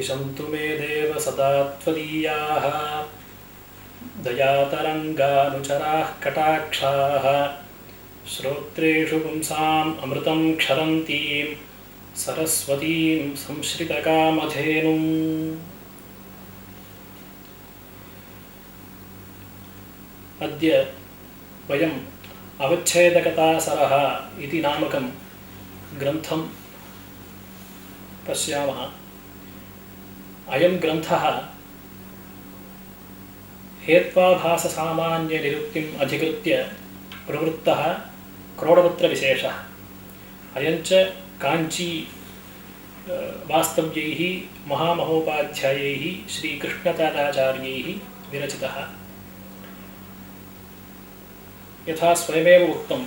दिशन्तु मे देव सदा त्वदीयाः दयातरङ्गानुचराः कटाक्षाः श्रोत्रेषु पुंसाम् अमृतं क्षरन्तीं सरस्वतीं संश्रितकामधेनुम्। अद्य वयम् अवच्छेदकतासरः इति नामकं ग्रन्थं पश्यामः। अयं ग्रन्थः हेत्वाभाससामान्यनिरुक्तिम् अधिकृत्य प्रवृत्तः क्रोडपत्रविशेषः। अयञ्च काञ्ची वास्तव्यैः महामहोपाध्यायैः श्रीकृष्णताताचार्यैः विरचितः। यथा स्वयमेव उक्तं,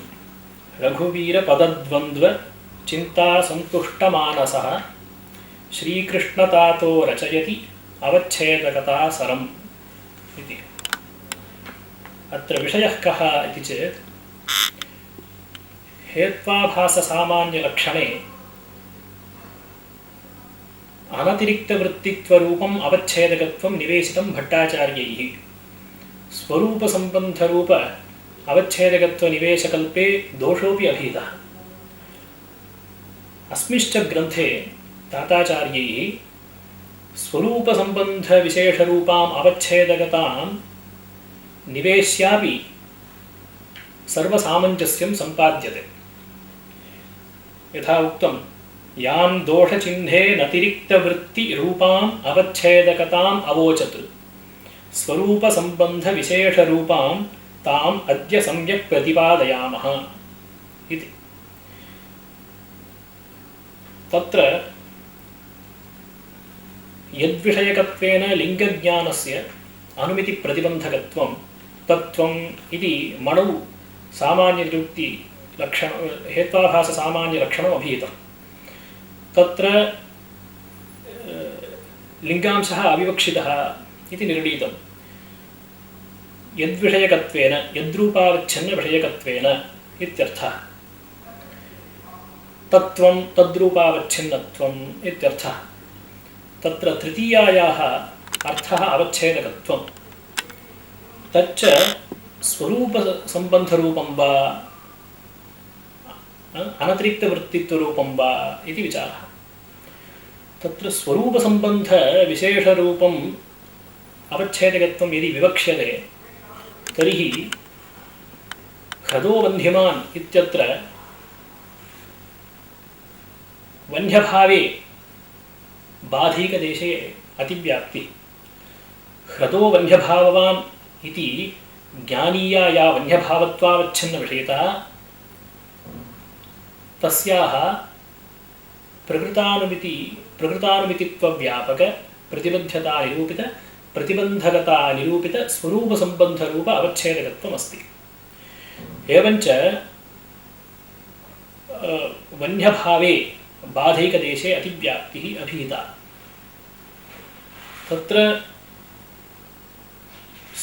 रघुवीरपदद्वन्द्व चिन्तासन्तुष्टमानसः श्रीकृष्णतातो रचयति अवच्छेदकतासरम् इति। अत्र विषयः कः इति चेत्, हेत्वाभाससामान्यलक्षणे अनतिरिक्तवृत्तित्वरूपम् अवच्छेदकत्वं निवेशितं भट्टाचार्यैः। स्वरूपसम्बन्धरूप अवच्छेदकत्वनिवेशकल्पे दोषोऽपि अभीतः। अस्मिश्च ग्रन्थे ताताचार्यैः स्वरूपसम्बन्धविशेषरूपाम् अवच्छेदकतां निवेश्यापि सर्वसामञ्जस्यं सम्पाद्यते। यथा उक्तं, यां दोषचिह्नेनतिरिक्तवृत्तिरूपाम् अवच्छेदकताम् अवोचत् स्वरूपसम्बन्धविशेषरूपां ताम् अद्य सम्यक् प्रतिपादयामः इति। तत्र यद्विषयकत्वेन लिङ्गज्ञानस्य अनुमितिप्रतिबन्धकत्वं तत्त्वम् इति मणौ सामान्यनिरुक्तिलक्षण हेत्वाभाससामान्यलक्षणम् अभीतं। तत्र लिङ्गांशः अविवक्षितः इति निर्णीतं। यद्विषयकत्वेन यद्रूपावच्छिन्नविषयकत्वेन इत्यर्थः। तत्त्वं तद्रूपावच्छिन्नत्वम् इत्यर्थः। तत्र तृतीयायाः अर्थः अवच्छेदकत्वं। तच्च स्वरूपसम्बन्धरूपं वा अनतिरिक्तवृत्तित्वरूपं वा इति विचारः। तत्र स्वरूपसम्बन्धविशेषरूपम् अवच्छेदकत्वं यदि विवक्ष्यते तर्हि ह्रदो वह्निमान् इत्यत्र वह्न्यभावे बाधीकदेशे अतिव्याप्ति। ह्रदो वह्न्यभाववान् इति ज्ञानीया या वह्न्यभावत्वावच्छिन्नविषयता तस्याः प्रकृतानुमितित्वव्यापक प्रतिबद्धतानिरूपित प्रतिबन्धकतानिरूपित स्वरूपसम्बन्धरूप अवच्छेदकत्वमस्ति। एवञ्च वह्न्यभावे बाधैकदेशे अतिव्याप्तिः अभीता। तत्र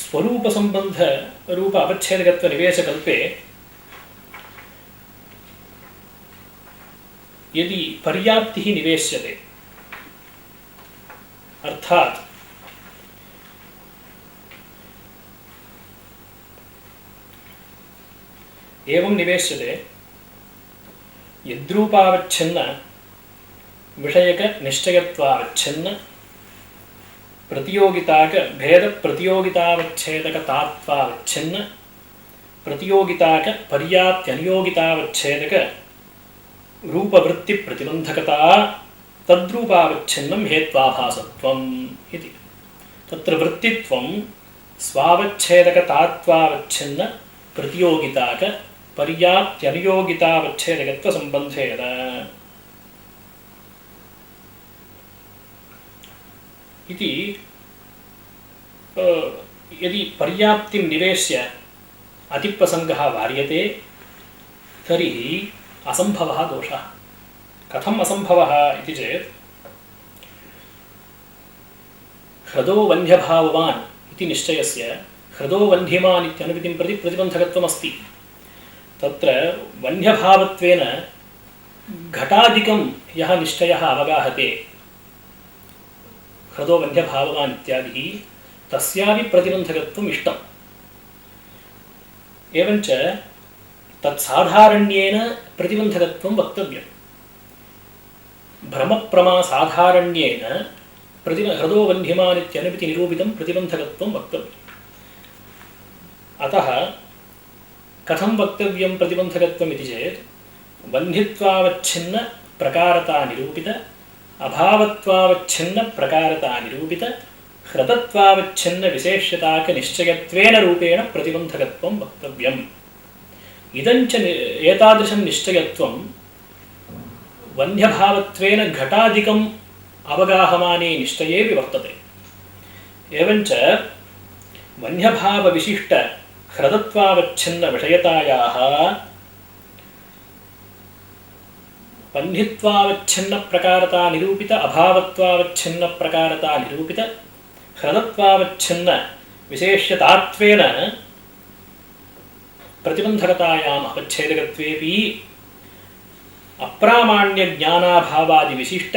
स्वरूपसम्बन्धरूप अवच्छेदकत्वनिवेशकल्पे यदि पर्याप्तिः निवेश्यते, अर्थात् एवं निवेश्यते, यद्रूपावच्छिन्न विषयकनिश्चयत्वावच्छिन्न प्रतियोगिताक भेदप्रतियोगितावच्छेदकतात्वावच्छिन्न प्रतियोगिताक पर्याप्त्यनियोगितावच्छेदक रूपवृत्तिप्रतिबन्धकता तद्रूपावच्छिन्नं हेत्वाभासत्वम् इति। तत्र वृत्तित्वं स्वावच्छेदकतात्वावच्छिन्न प्रतियोगिताक पर्याप्त्यनियोगितावच्छेदकत्वसम्बन्धेन। इति यदि पर्याप्तिं निवेश्य अतिप्रसङ्गः वार्यते तर्हि असम्भवः दोषः। कथम् असम्भवः इति चेत्, ह्रदो वह्न्यभाववान् इति निश्चयस्य ह्रदो वह्निमान् इत्यनुमितिं प्रति प्रतिबन्धकत्वमस्ति। तत्र वह्न्यभावत्वेन घटादिकं यः निश्चयः अवगाहते हृदो वन्ध्यभाववान् इत्यादिः तस्यापि प्रतिबन्धकत्वम् इष्टम्। एवञ्च तत्साधारण्येन प्रतिबन्धकत्वं वक्तव्यम्। भ्रमप्रमासाधारण्येन हृदो वन्ध्यमान् इत्यनुमितिनिरूपितं प्रतिबन्धकत्वं वक्तव्यम्। अतः कथं वक्तव्यं प्रतिबन्धकत्वम् इति चेत् वह्नित्वावच्छिन्न प्रकारता निरूपित, अभावत्वावच्छिन्न प्रकारता निरूपित, हृदत्वावच्छिन्न विशेष्यताक निश्चयत्वेन रूपेण प्रतिबन्धकत्वं वक्तव्यम्। इदञ्च एतादृशं निश्चयत्वं वह्न्यभावत्वेन घटादिकम् अवगाहमाने निश्चयेऽपि वर्तते। एवञ्च वह्न्यभावविशिष्ट हृदत्वावच्छिन्न विषयतायाः वह्नित्वावच्छिन्न प्रकारता निरूपित, अभावत्वावच्छिन्न प्रकारता निरूपित, हृदत्वावच्छिन्न विशेष्यतात्वेन प्रतिबन्धकतायाम् अवच्छेदकत्वेपि अप्रामाण्यज्ञानाभावादिविशिष्ट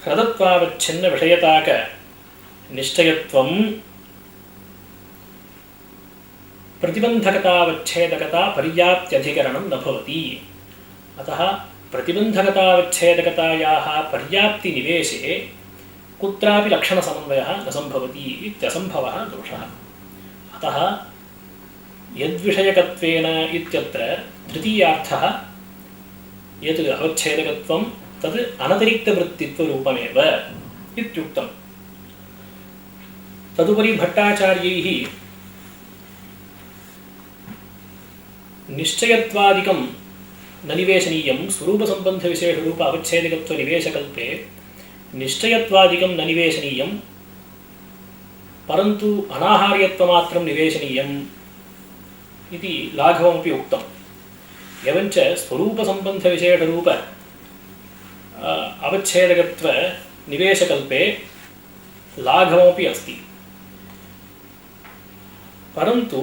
हृदत्वावच्छिन्न विषयताक निश्चयत्वं प्रतिबन्धकतावच्छेदकता पर्याप्त्यधिकरणं न भवति। अतः प्रतिबन्धकतावच्छेदकतायाः पर्याप्तिनिवेशे कुत्रापि लक्षणसमन्वयः न सम्भवति इत्यसम्भवः दोषः। अतः यद्विषयकत्वेन इत्यत्र तृतीयार्थः यत् अवच्छेदकत्वं तद् अनतिरिक्तवृत्तित्वरूपमेव इत्युक्तम्। तदुपरि भट्टाचार्यैः निश्चयत्वादिकं न निवेशनीयं, स्वरूपसम्बन्धविशेषरूप अवच्छेदकत्वनिवेशकल्पे निश्चयत्वादिकं न निवेशनीयं, परन्तु अनाहार्यत्वमात्रं निवेशनीयम् इति लाघवमपि उक्तम्। एवञ्च स्वरूपसम्बन्धविशेषरूप अवच्छेदकत्वनिवेशकल्पे लाघवमपि अस्ति, परन्तु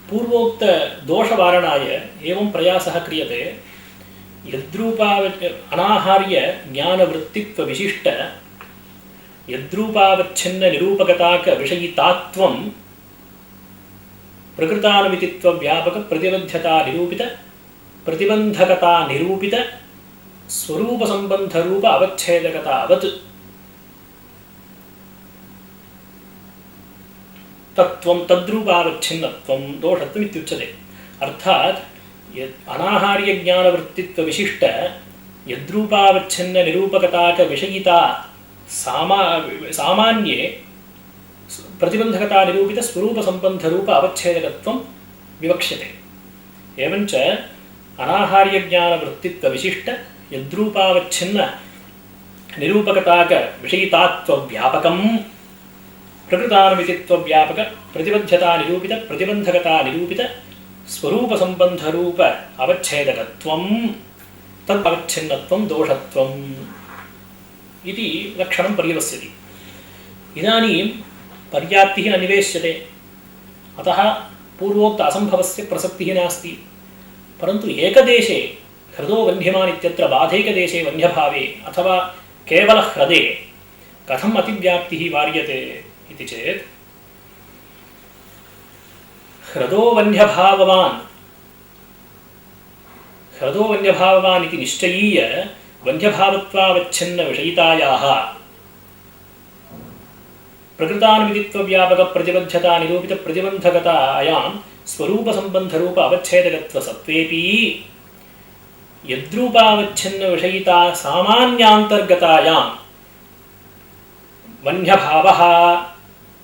पूर्वोक्तदोषवारणाय एवं प्रयासः क्रियते। अनाहार्य ज्ञानवृत्तित्वविशिष्ट यद्रूपावच्छिन्ननिरूपकताक विषयितात्वं प्रकृतानुमितित्वव्यापक प्रतिबद्धता निरूपित प्रतिबन्धकता निरूपित स्वरूपसम्बन्धरूप अवच्छेदकतावत् तत्त्वं तद्रूपावच्छिन्नत्वं दोषत्वम् इत्युच्यते। अर्थात् अनाहार्यज्ञानवृत्तित्वविशिष्ट यद्रूपावच्छिन्ननिरूपकताक विषयिता सामान्ये प्रतिबन्धकता निरूपित स्वरूपसम्बन्धरूप अवच्छेदकत्वं विवक्ष्यते। एवञ्च अनाहार्यज्ञानवृत्तित्वविशिष्ट यद्रूपावच्छिन्न निरूपकताक विषयितात्वव्यापकं प्रकृतानुमितित्वव्यापक प्रतिबद्धता निरूपित प्रतिबन्धकता निरूपित स्वरूपसम्बन्धरूप अवच्छेदकत्वं तदवच्छिन्नत्वं दोषत्वम् इति लक्षणं पर्यवस्यति। इदानीं पर्याप्तिः न निवेश्यते, अतः पूर्वोक्त असम्भवस्य प्रसक्तिः नास्ति। परन्तु एकदेशे हृदो वह्न्यमान् इत्यत्र बाधैकदेशे वह्न्यभावे अथवा केवलह्रदे कथम् अतिव्याप्तिः वार्यते इति चेत् हृदो वह्न्यभाववान् इति निश्चयीय वह्न्यभावत्वावच्छिन्न विषयितायाः प्रकृतानुमितित्वव्यापक प्रतिबद्धता निरूपित प्रतिबन्धकतायां स्वरूपसम्बन्धरूप अवच्छेदकत्वसत्त्वेपि यद्रूपावच्छिन्न विषयिता सामान्यान्तर्गतायां वह्न्यभावः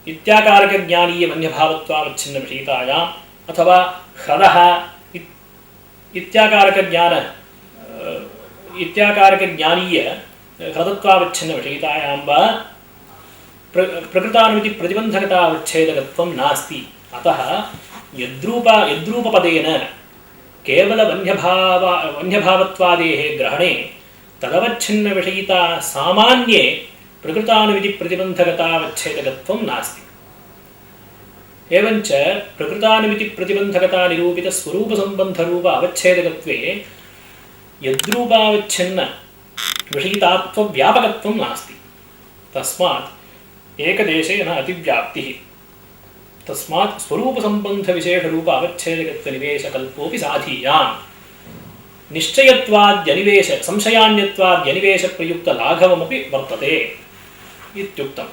इत्याकारकज्ञानीय वह्न्यभावत्वावच्छिन्न विषयितायाम् अथवा ह्रदः इत्याकारकज्ञानीय ह्रदत्वावच्छिन्न विषयितायां वा प्रकृतानुमिति प्रतिबन्धकतावच्छेदकत्वं नास्ति। अतः यद्रूपपदेन केवल वह्न्यभावत्वादेः ग्रहणे तदवच्छिन्न विषयिता सामान्ये प्रकृतानुमिति प्रतिबन्धकतावच्छेदकत्वं नास्ति। एवञ्च प्रकृतानुमिति प्रतिबन्धकता निरूपित स्वरूपसम्बन्धरूप अवच्छेदकत्वे यद्रूपावच्छिन्न विषयितात्वव्यापकत्वं नास्ति। तस्मात् एकदेशे न अतिव्याप्तिः तस्मात् स्वरूपसम्बन्धविशेषरूप अवच्छेदकत्वनिवेशकल्पोऽपि साधीयान् निश्चयत्वाद्यनिवेश संशयान्यत्वाद्यनिवेशप्रयुक्तलाघवमपि वर्तते इत्युक्तम्।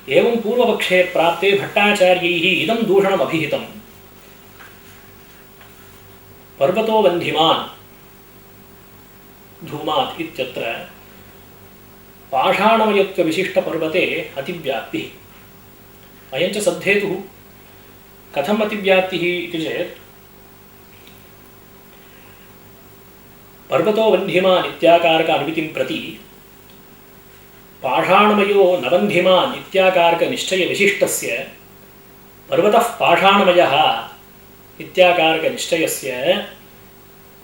एवं पूर्वपक्षे प्राप्ते भट्टाचार्यैः इदं दूषणमभिहितम्। पर्वतो वह्निमान् धूमात् इत्यत्र पाषाणमयत्वविशिष्टपर्वते अतिव्याप्तिः। अयञ्च सद्धेतुः। कथम् अतिव्याप्तिः इति चेत् पर्वतो वह्निमान् इत्याकारक अनुमितिं प्रति पाषाणमयो न वह्निमान् इत्याकारक निश्चयविशिष्टस्य पर्वतः पाषाणमयः इत्याकारक निश्चयस्य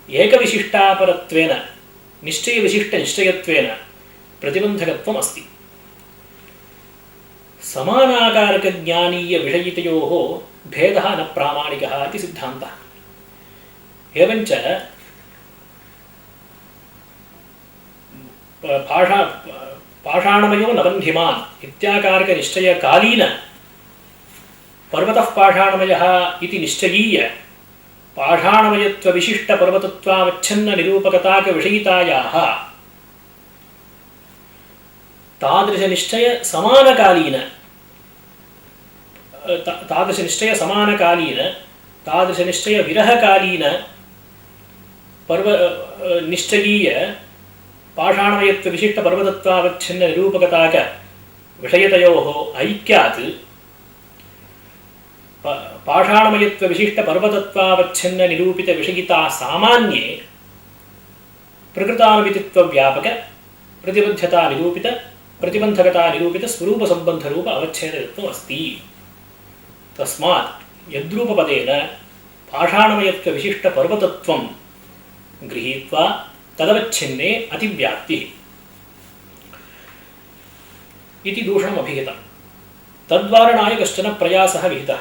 एकविशिष्टापरत्वेन निश्चयविशिष्टनिश्चयत्वेन प्रतिबन्धकत्वम् अस्ति। समानाकारकज्ञानीयविषयितयोः भेदः न प्रामाणिकः इति सिद्धान्तः। एवञ्च पाषाणमयो न वह्निमान् इत्याकारकनिश्चयकालीन पर्वतः पाषाणमयः इति निश्चयीय पाषाणमयत्वविशिष्टपर्वतत्वावच्छिन्ननिरूपकताकविषयितायाः तादृशनिश्चयविरहकालीन निश्चयीय पाषाणमयत्वविशिष्टपर्वतत्वावच्छिन्ननिरूपकताकविषयतयोः ऐक्यात् पाषाणमयत्वविशिष्टपर्वतत्वावच्छिन्ननिरूपितविषयिता सामान्ये प्रकृतानुमितित्वव्यापक प्रतिबद्धतानिरूपित प्रतिबन्धकतानिरूपित स्वरूपसम्बन्धरूप अवच्छेदकत्वम् अस्ति। तस्मात् यद्रूपपदेन पाषाणमयत्वविशिष्टपर्वतत्वं गृहीत्वा तदवच्छिन्ने अतिव्याप्तिः इति दूषणमभिहितम्। तद्वारणाय कश्चन प्रयासः विहितः।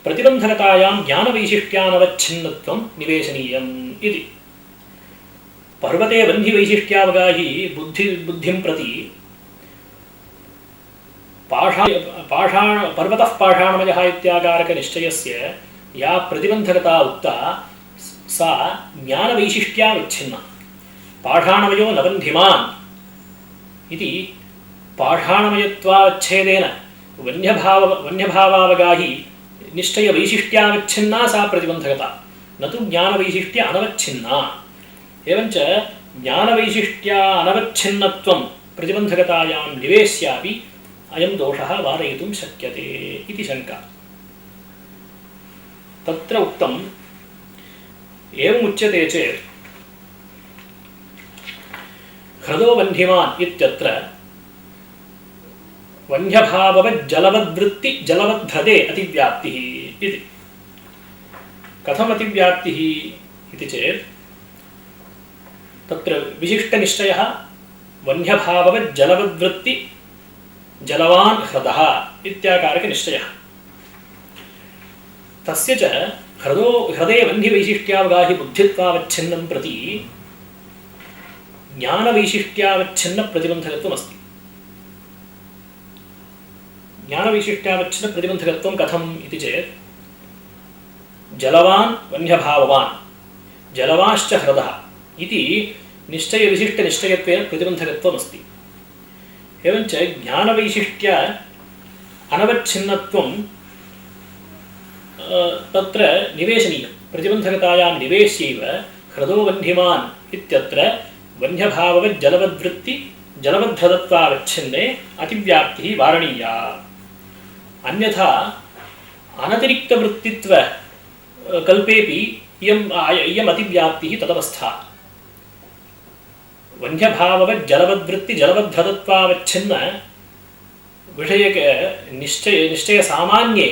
प्रतिबन्धकतायां ज्ञानवैशिष्ट्यानवच्छिन्नत्वं निवेशनीयम् इति। पर्वते वह्निवैशिष्ट्यावगाही बुद्धिं प्रति पर्वतः पाषाणमयः इत्याकारकनिश्चयस्य या प्रतिबन्धकता उक्ता सा ज्ञानवैशिष्ट्यावच्छिन्ना। पाषाणमयो न वह्निमान् इति पाषाणमयत्वावच्छेदेन वह्न्यभावावगाही निश्चयवैशिष्ट्यावच्छिन्ना सा प्रतिबन्धकता, न तु ज्ञानवैशिष्ट्य अनवच्छिन्ना। एवञ्च ज्ञानवैशिष्ट्या अनवच्छिन्नत्वं प्रतिबन्धकतायां निवेश्यापि अयं दोषः वारयितुं शक्यते इति शङ्का। तत्र उक्तम् एवमुच्यते चेत् ह्रदो वह्निमान् इत्यत्र वह्न्यभाववज्जलवद्वृत्ति जलवद्ध्रदे अतिव्याप्तिः इति। कथम् अतिव्याप्तिः इति चेत् तत्र विशिष्टनिश्चयः वह्न्यभाववज्जलवद्वृत्ति जलवान् ह्रदः इत्याकारकनिश्चयः। तस्य च ह्रदे वह्निवैशिष्ट्यावगाहि बुद्धित्वावच्छिन्नं प्रति ज्ञानवैशिष्ट्यावच्छिन्नप्रतिबन्धकत्वम् अस्ति। ज्ञानवैशिष्ट्यावच्छिन्नप्रतिबन्धकत्वं कथम् इति चेत् जलवान् वह्न्यभाववान् जलवाश्च ह्रदः इति निश्चयविशिष्टनिश्चयत्वेन प्रतिबन्धकत्वम् अस्ति। एवञ्च ज्ञानवैशिष्ट्य अनवच्छिन्नत्वं तत्र निवेशनीयं। प्रतिबन्धकतायां निवेश्यैव ह्रदो वह्निमान् इत्यत्र वह्न्यभाववज्जलवद्वृत्ति जलवद्ध्रदत्वावच्छिन्ने अतिव्याप्तिः वारणीया। अन्यथा अनतिरिक्तवृत्तित्व कल्पेपि इयम् अतिव्याप्तिः तदवस्था। वह्न्यभाववज्जलवद्वृत्ति जलवद्ध्रदत्वावच्छिन्न विषयक निश्चय सामान्ये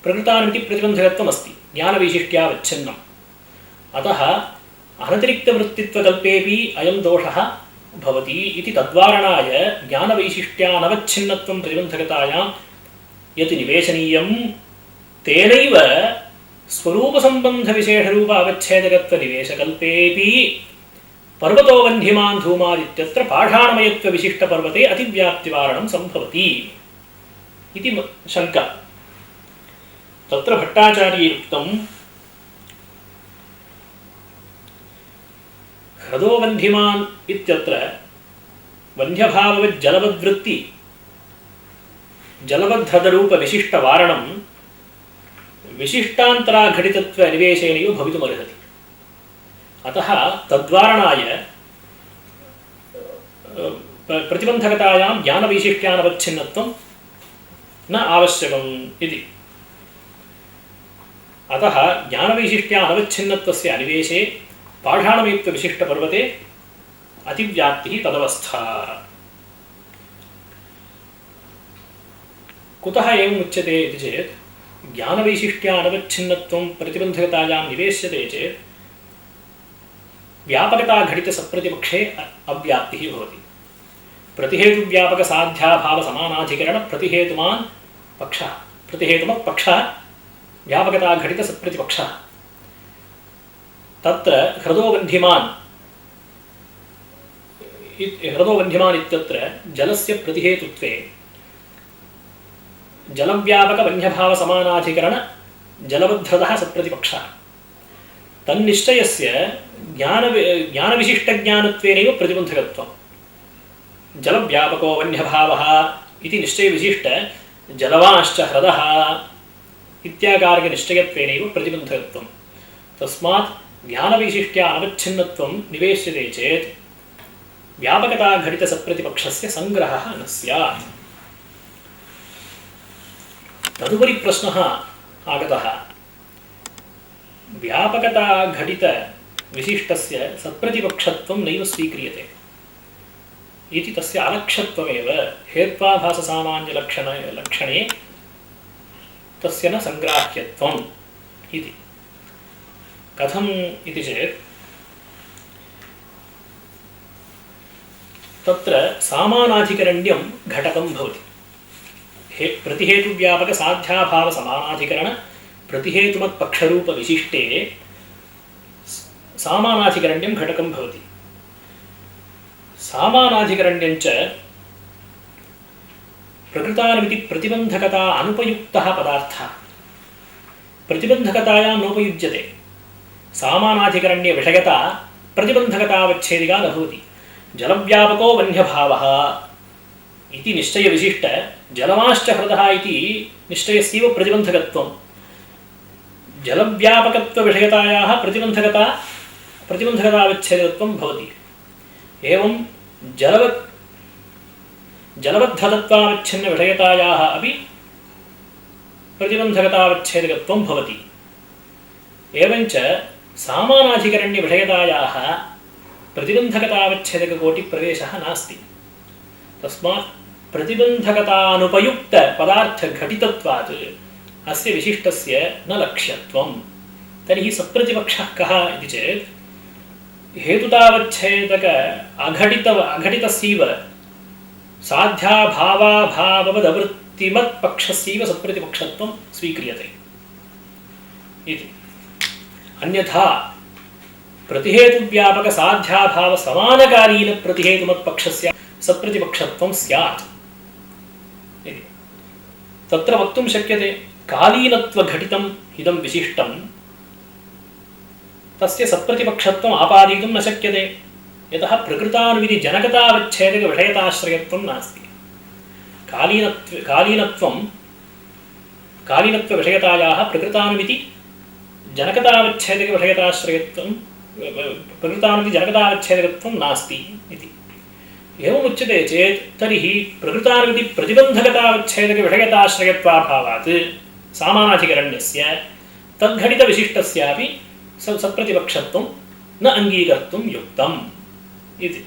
प्रकृतानुमितिप्रतिबन्धकत्वम् अस्ति ज्ञानवैशिष्ट्यावच्छिन्नम्। अतः अनतिरिक्तवृत्तित्वकल्पेपि अयं दोषः भवति इति तद्वारणाय ज्ञानवैशिष्ट्यानवच्छिन्नत्वं प्रतिबन्धकतायां यत् निवेशनीयं तेनैव स्वरूपसम्बन्धविशेषरूप अवच्छेदकत्वनिवेशकल्पेऽपि पर्वतो वह्निमान् धूमादित्यत्र पाषाणमयत्वविशिष्टपर्वते अतिव्याप्तिवारणं सम्भवति इति शङ्का। तत्र भट्टाचार्यैरुक्तं ह्रदो वह्निमान् इत्यत्र वह्न्यभाववज्जलवद्वृत्ति जलवद्ह्रदरूपविशिष्टवारणं विशिष्टान्तराघटितत्वनिवेशेनैव भवितुमर्हति। अतः तद्वारणाय प्रतिबन्धकतायां ज्ञानवैशिष्ट्यानवच्छिन्नत्वं न आवश्यकम् इति। अतः ज्ञानवैशिष्ट्यानवच्छिन्नत्वस्य अनिवेशे पाषाणमयत्वविशिष्टपर्वते अतिव्याप्तिः तदवस्था। कुतः एवम् उच्यते इति चेत् ज्ञानवैशिष्ट्यानवच्छिन्नत्वं प्रतिबन्धकतायां निवेश्यते चेत् व्यापकताघटितसत्प्रतिपक्षे अव्याप्तिः भवति। प्रतिहेतुव्यापकसाध्याभावसमानाधिकरणप्रतिहेतुमान् पक्षः प्रतिहेतुमत्पक्षः व्यापकताघटितसत्प्रतिपक्षः। तत्र ह्रदो वह्निमान् इत्यत्र जलस्य प्रतिहेतुत्वे जलव्यापकवह्न्यभावसमानाधिकरण जलवद्ध्रदः सत्प्रतिपक्षः। तन्निश्चयस्य ज्ञानविशिष्टज्ञानत्वेनैव प्रतिबन्धकत्वं। जलव्यापको वह्न्यभावः इति निश्चयविशिष्ट जलवांश्च ह्रदः इत्याकारकनिश्चयत्वेनैव प्रतिबन्धकत्वं। तस्मात् ज्ञानवैशिष्ट्यानवच्छिन्नत्वं निवेश्यते चेत् व्यापकताघटितसत्प्रतिपक्षस्य संग्रहः न स्यात्। तदुपरि प्रश्नः आगतः, व्यापकताघटितविशिष्टस्य सत्प्रतिपक्षत्वं नैव स्वीक्रियते इति तस्य अलक्ष्यत्वमेव हेत्वाभाससामान्यलक्षणे तस्य न संग्राह्यत्वम् इति। कथम् इति चेत् तत्र सामानाधिकरण्यं घटकं भवति। प्रतिहेतुव्यापकसाध्याभावसमानाधिकरण प्रतिहेतुमत्पक्षरूपविशिष्टे सामानाधिकरण्यं घटकं भवति। सामानाधिकरण्यञ्च प्रकृतानुमिति प्रतिबन्धकता अनुपयुक्तः पदार्थः प्रतिबन्धकतायां नोपयुज्यते। सामानाधिकरण्ये विषयता प्रतिबन्धकतावच्छेदिका न भवति। जलव्यापको वह्न्यभावः इति निश्चयविशिष्ट जलवांश्च ह्रदः इति निश्चयस्यैव प्रतिबन्धकत्वं। जलव्यापकत्वविषयतायाः प्रतिबन्धकतावच्छेदकत्वं भवति। एवं जलवद्धतत्वावच्छिन्नविषयतायाः अपि प्रतिबन्धकतावच्छेदकत्वं भवति। एवञ्च सामानाधिकरण्यविषयतायाः प्रतिबन्धकतावच्छेदककोटिप्रवेशः नास्ति। तस्मात् प्रतिबन्धकतानुपयुक्तपदार्थघटितत्वात् अस्य विशिष्टस्य न लक्ष्यत्वं। तर्हि सत्प्रतिपक्षः कः इति चेत् हेतुतावच्छेदक अघटितस्यैव साध्याभावाभाववदवृत्तिमत्पक्षस्यैव सत्प्रतिपक्षत्वं स्वीक्रियते इति। अन्यथा प्रतिहेतुव्यापकसाध्याभावसमानकालीनप्रतिहेतुमत्पक्षस्य सत्प्रतिपक्षत्वं स्यात् इति। तत्र वक्तुं शक्यते कालीनत्वघटितम् इदं विशिष्टं तस्य सत्प्रतिपक्षत्वम् आपादयितुं न शक्यते। यतः प्रकृतानुविधि जनकतावच्छेदकविषयताश्रयत्वं नास्ति। कालीनत्वविषयतायाः प्रकृतानुविधि जनकतावच्छेदकविषयताश्रयत्वं नास्ति इति। एवमुच्यते चेत् तर्हि प्रकृतानुविधि प्रतिबन्धकतावच्छेदकविषयताश्रयत्वाभावात् सामानाधिकरण्यस्य तद्घटितविशिष्टस्यापि सत्प्रतिपक्षत्वं न अङ्गीकर्तुं युक्तम् इति।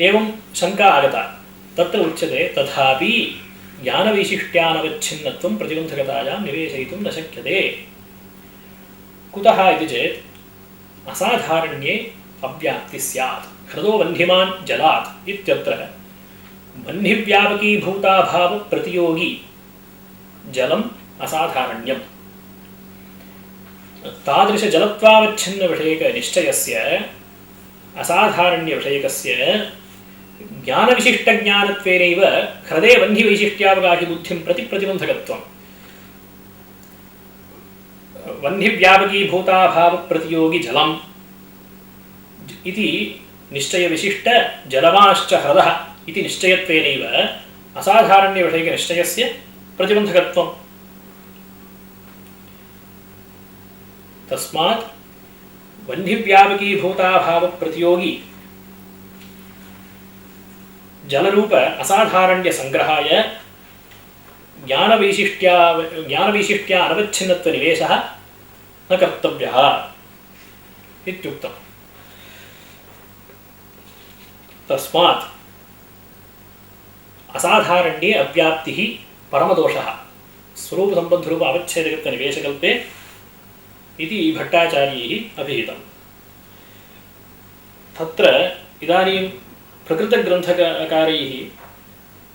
एवं शङ्का आगता। तत्र उच्यते तथापि ज्ञानवैशिष्ट्यानवच्छिन्नत्वं प्रतिबन्धकतायां निवेशयितुं न शक्यते। कुतः इति चेत् असाधारण्ये अव्याप्तिः स्यात्। ह्रदो वह्निमान् जलात् इत्यत्र वह्निव्यापकीभूताभावप्रतियोगी जलम् असाधारण्यम्। तादृशजलत्वावच्छिन्नविषयकनिश्चयस्य असाधारण्यविषयकस्य ज्ञानविशिष्टज्ञानत्वेनैव ह्रदे वह्निवैशिष्ट्यावगाहिबुद्धिं प्रति प्रतिबन्धकत्वम् वह्निव्यापकीभूताभावप्रतियोगि जलम् इति निश्चयविशिष्ट जलवाश्च ह्रदः इति निश्चयत्वेनैव असाधारण्यविषयकनिश्चयस्य प्रतिबन्धकत्वम्। तस्मात् वह्निव्यापकीभूताभावप्रतियोगी जलरूप असाधारण्य संग्रहाय ज्ञानवैशिष्ट्या अनवच्छिन्नत्वनिवेशः न कर्तव्यः इत्युक्तम्। तस्मात् असाधारण्ये अव्याप्तिः परमदोषः स्वरूपसम्बद्धरूप अवच्छेदकत्वनिवेशकल्पे इति भट्टाचार्यैः अभिहितम्। तत्र इदानीं प्रकृतग्रन्थकारैः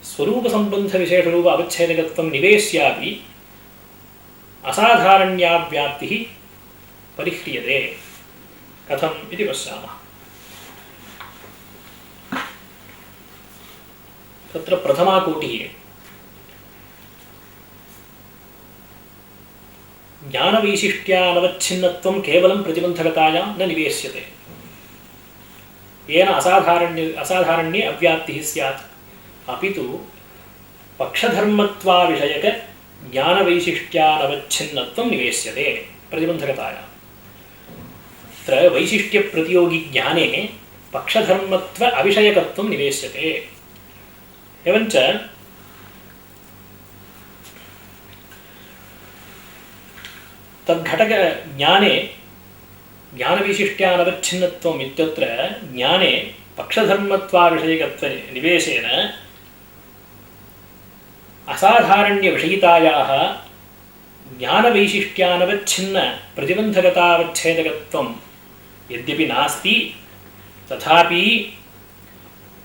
स्वरूपसम्बन्धविशेषरूप अवच्छेदकत्वं निवेश्यापि असाधारण्याव्याप्तिः परिह्रियते। कथम् इति पश्यामः। तत्र प्रथमा कोटिः ज्ञानवैशिष्ट्यानवच्छिन्नत्वं केवलं प्रतिबन्धकतायां न निवेश्यते, येन असाधारण्ये अव्याप्तिः स्यात्, अपि तु पक्षधर्मत्वाविषयक ज्ञानवैशिष्ट्यानवच्छिन्नत्वं निवेश्यते प्रतिबन्धकतायां। तत्र वैशिष्ट्यप्रतियोगिज्ञाने पक्षधर्मत्व अविषयकत्वं निवेश्यते। एवञ्च तद्घटकज्ञाने ज्ञानवैशिष्ट्यानवच्छिन्नत्वम् इत्यत्र ज्ञाने पक्षधर्मत्वाविषयकत्वनिवेशेन असाधारण्यविषयितायाः ज्ञानवैशिष्ट्यानवच्छिन्नप्रतिबन्धकतावच्छेदकत्वं यद्यपि नास्ति, तथापि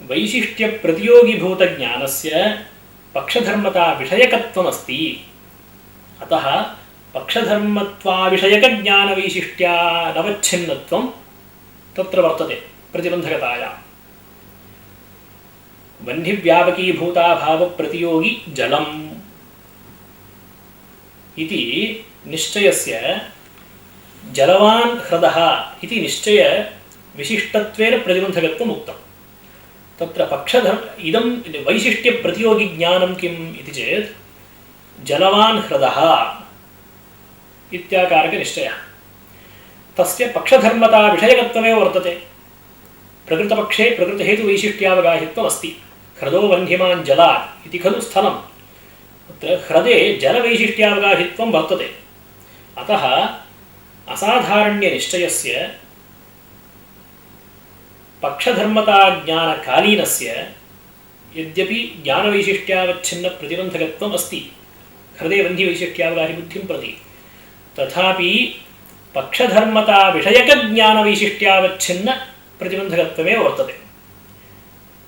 वैशिष्ट्यप्रतियोगिभूतज्ञानस्य पक्षधर्मताविषयकत्वमस्ति। अतः पक्षधर्मत्वाविषयकज्ञानवैशिष्ट्यानवच्छिन्नत्वं तत्र वर्तते प्रतिबन्धकतायाम्। वह्निव्यापकीभूताभावप्रतियोगि जलम् इति निश्चयस्य जलवान् ह्रदः इति निश्चयविशिष्टत्वेन प्रतिबन्धकत्वम् उक्तम्। तत्र इदं वैशिष्ट्यप्रतियोगिज्ञानं किम् इति चेत् जलवान् ह्रदः इत्याकारकनिश्चयः। तस्य पक्षधर्मताविषयकत्वमेव वर्तते। प्रकृतपक्षे प्रकृतहेतुवैशिष्ट्यावगाहित्वमस्ति। ह्रदो वह्निमान् जलात् इति खलु स्थलम्। तत्र ह्रदे जलवैशिष्ट्यावगाहित्वं वर्तते। अतः असाधारण्यनिश्चयस्य पक्षधर्मताज्ञानकालीनस्य यद्यपि ज्ञानवैशिष्ट्यावच्छिन्नप्रतिबन्धकत्वम् अस्ति ह्रदे वह्निवैशिष्ट्यावगाहिबुद्धिं प्रति, तथापि पक्षधर्मताविषयकज्ञानवैशिष्ट्यावच्छिन्नप्रतिबन्धकत्वमेव वर्तते।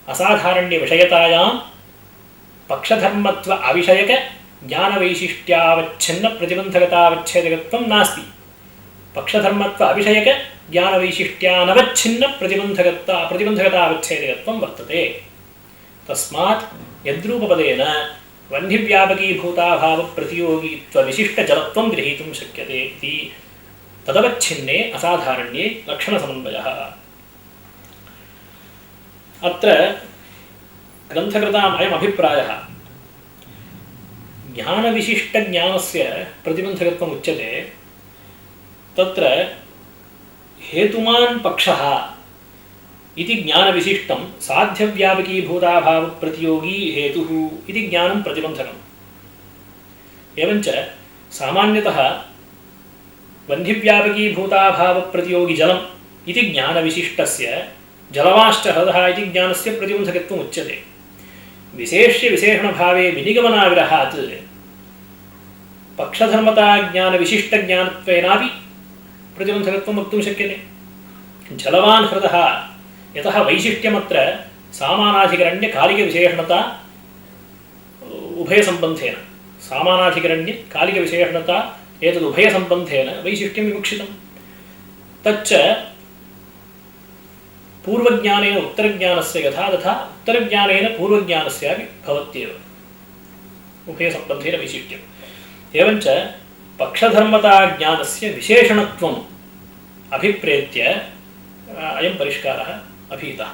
असाधारण्यविषयतायां पक्षधर्मत्व अविषयकज्ञानवैशिष्ट्यावच्छिन्नप्रतिबन्धकतावच्छेदकत्वं नास्ति। पक्षधर्मत्व अविषयकज्ञानवैशिष्ट्यानवच्छिन्नप्रतिबन्धकतावच्छेदकत्वं वर्तते। तस्मात् यद्रूपपदेन वह्निव्यापकीभूताभावप्रतियोगित्वविशिष्टजलत्वं गृहीतुं शक्यते इति तदवच्छिन्ने असाधारण्ये लक्षणसमन्वयः। अत्र ग्रन्थकृताम् अयम् अभिप्रायः ज्ञानविशिष्टज्ञानस्य प्रतिबन्धकत्वम् उच्यते। तत्र हेतुमान् पक्षः इति ज्ञानविशिष्टं साध्यव्यापकीभूताभावप्रतियोगी हेतुः इति ज्ञानं प्रतिबन्धकम्। एवञ्च सामान्यतः वह्निव्यापकीभूताभावप्रतियोगी जलम् इति ज्ञानविशिष्टस्य जलवाश्च ह्रदः इति ज्ञानस्य प्रतिबन्धकत्वम् उच्यते। विशेष्य विशेषणभावे विनिगमनाविरहात् पक्षधर्मताज्ञानविशिष्टज्ञानत्वेनापि प्रतिबन्धकत्वं वक्तुं शक्यते। जलवान् ह्रदः यतः वैशिष्ट्यमत्र सामानाधिकरण्यकालिकविशेषणता उभयसम्बन्धेन, सामानाधिकरण्यकालिकविशेषणता एतदुभयसम्बन्धेन वैशिष्ट्यं विवक्षितं। तच्च पूर्वज्ञानेन उत्तरज्ञानस्य यथा तथा उत्तरज्ञानेन पूर्वज्ञानस्यापि भवत्येव, उभयसम्बन्धेन वैशिष्ट्यम्। एवञ्च पक्षधर्मताज्ञानस्य विशेषणत्वम् अभिप्रेत्य अयं परिष्कारः अभीतः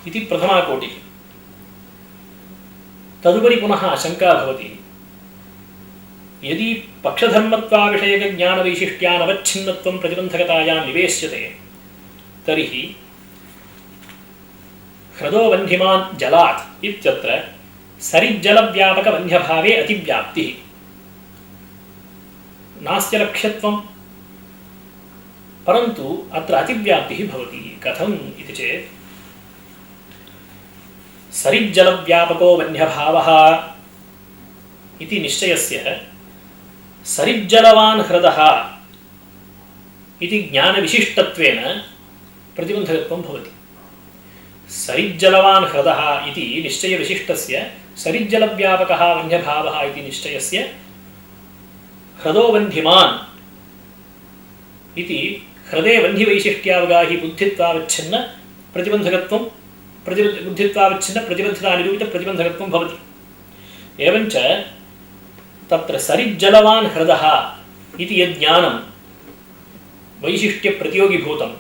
इति प्रथमा कोटिः। तदुपरि पुनः शङ्का भवति, यदि पक्षधर्मत्वाविषयकज्ञानवैशिष्ट्यानवच्छिन्नत्वं प्रतिबन्धकतायां निवेश्यते तर्हि ह्रदो वह्निमान् जलात् इत्यत्र सरिज्जलव्यापकवह्न्यभावे अतिव्याप्तिः नास्य लक्ष्यत्वम्, परन्तु अत्र अतिव्याप्तिः भवति। कथम् इति चेत् सरिज्जलव्यापको वह्न्यभावः इति निश्चयस्य सरिज्जलवान् हृदः इति ज्ञानविशिष्टत्वेन प्रतिबन्धकत्वं भवति। सरिज्जलवान् हृदः इति निश्चयविशिष्टस्य सरिज्जलव्यापकः वह्न्यभावः इति निश्चयस्य ह्रदो वह्निमान् इति हृदे वह्निवैशिष्ट्यावगाहि बुद्धित्वावच्छिन्न प्रतिबन्धकत्वं बुद्धित्वावच्छिन्न प्रतिबन्धितानिरूपितप्रतिबन्धकत्वं भवति। एवञ्च तत्र सरिज्जलवान् हृदः इति यज्ञानं वैशिष्ट्यप्रतियोगिभूतं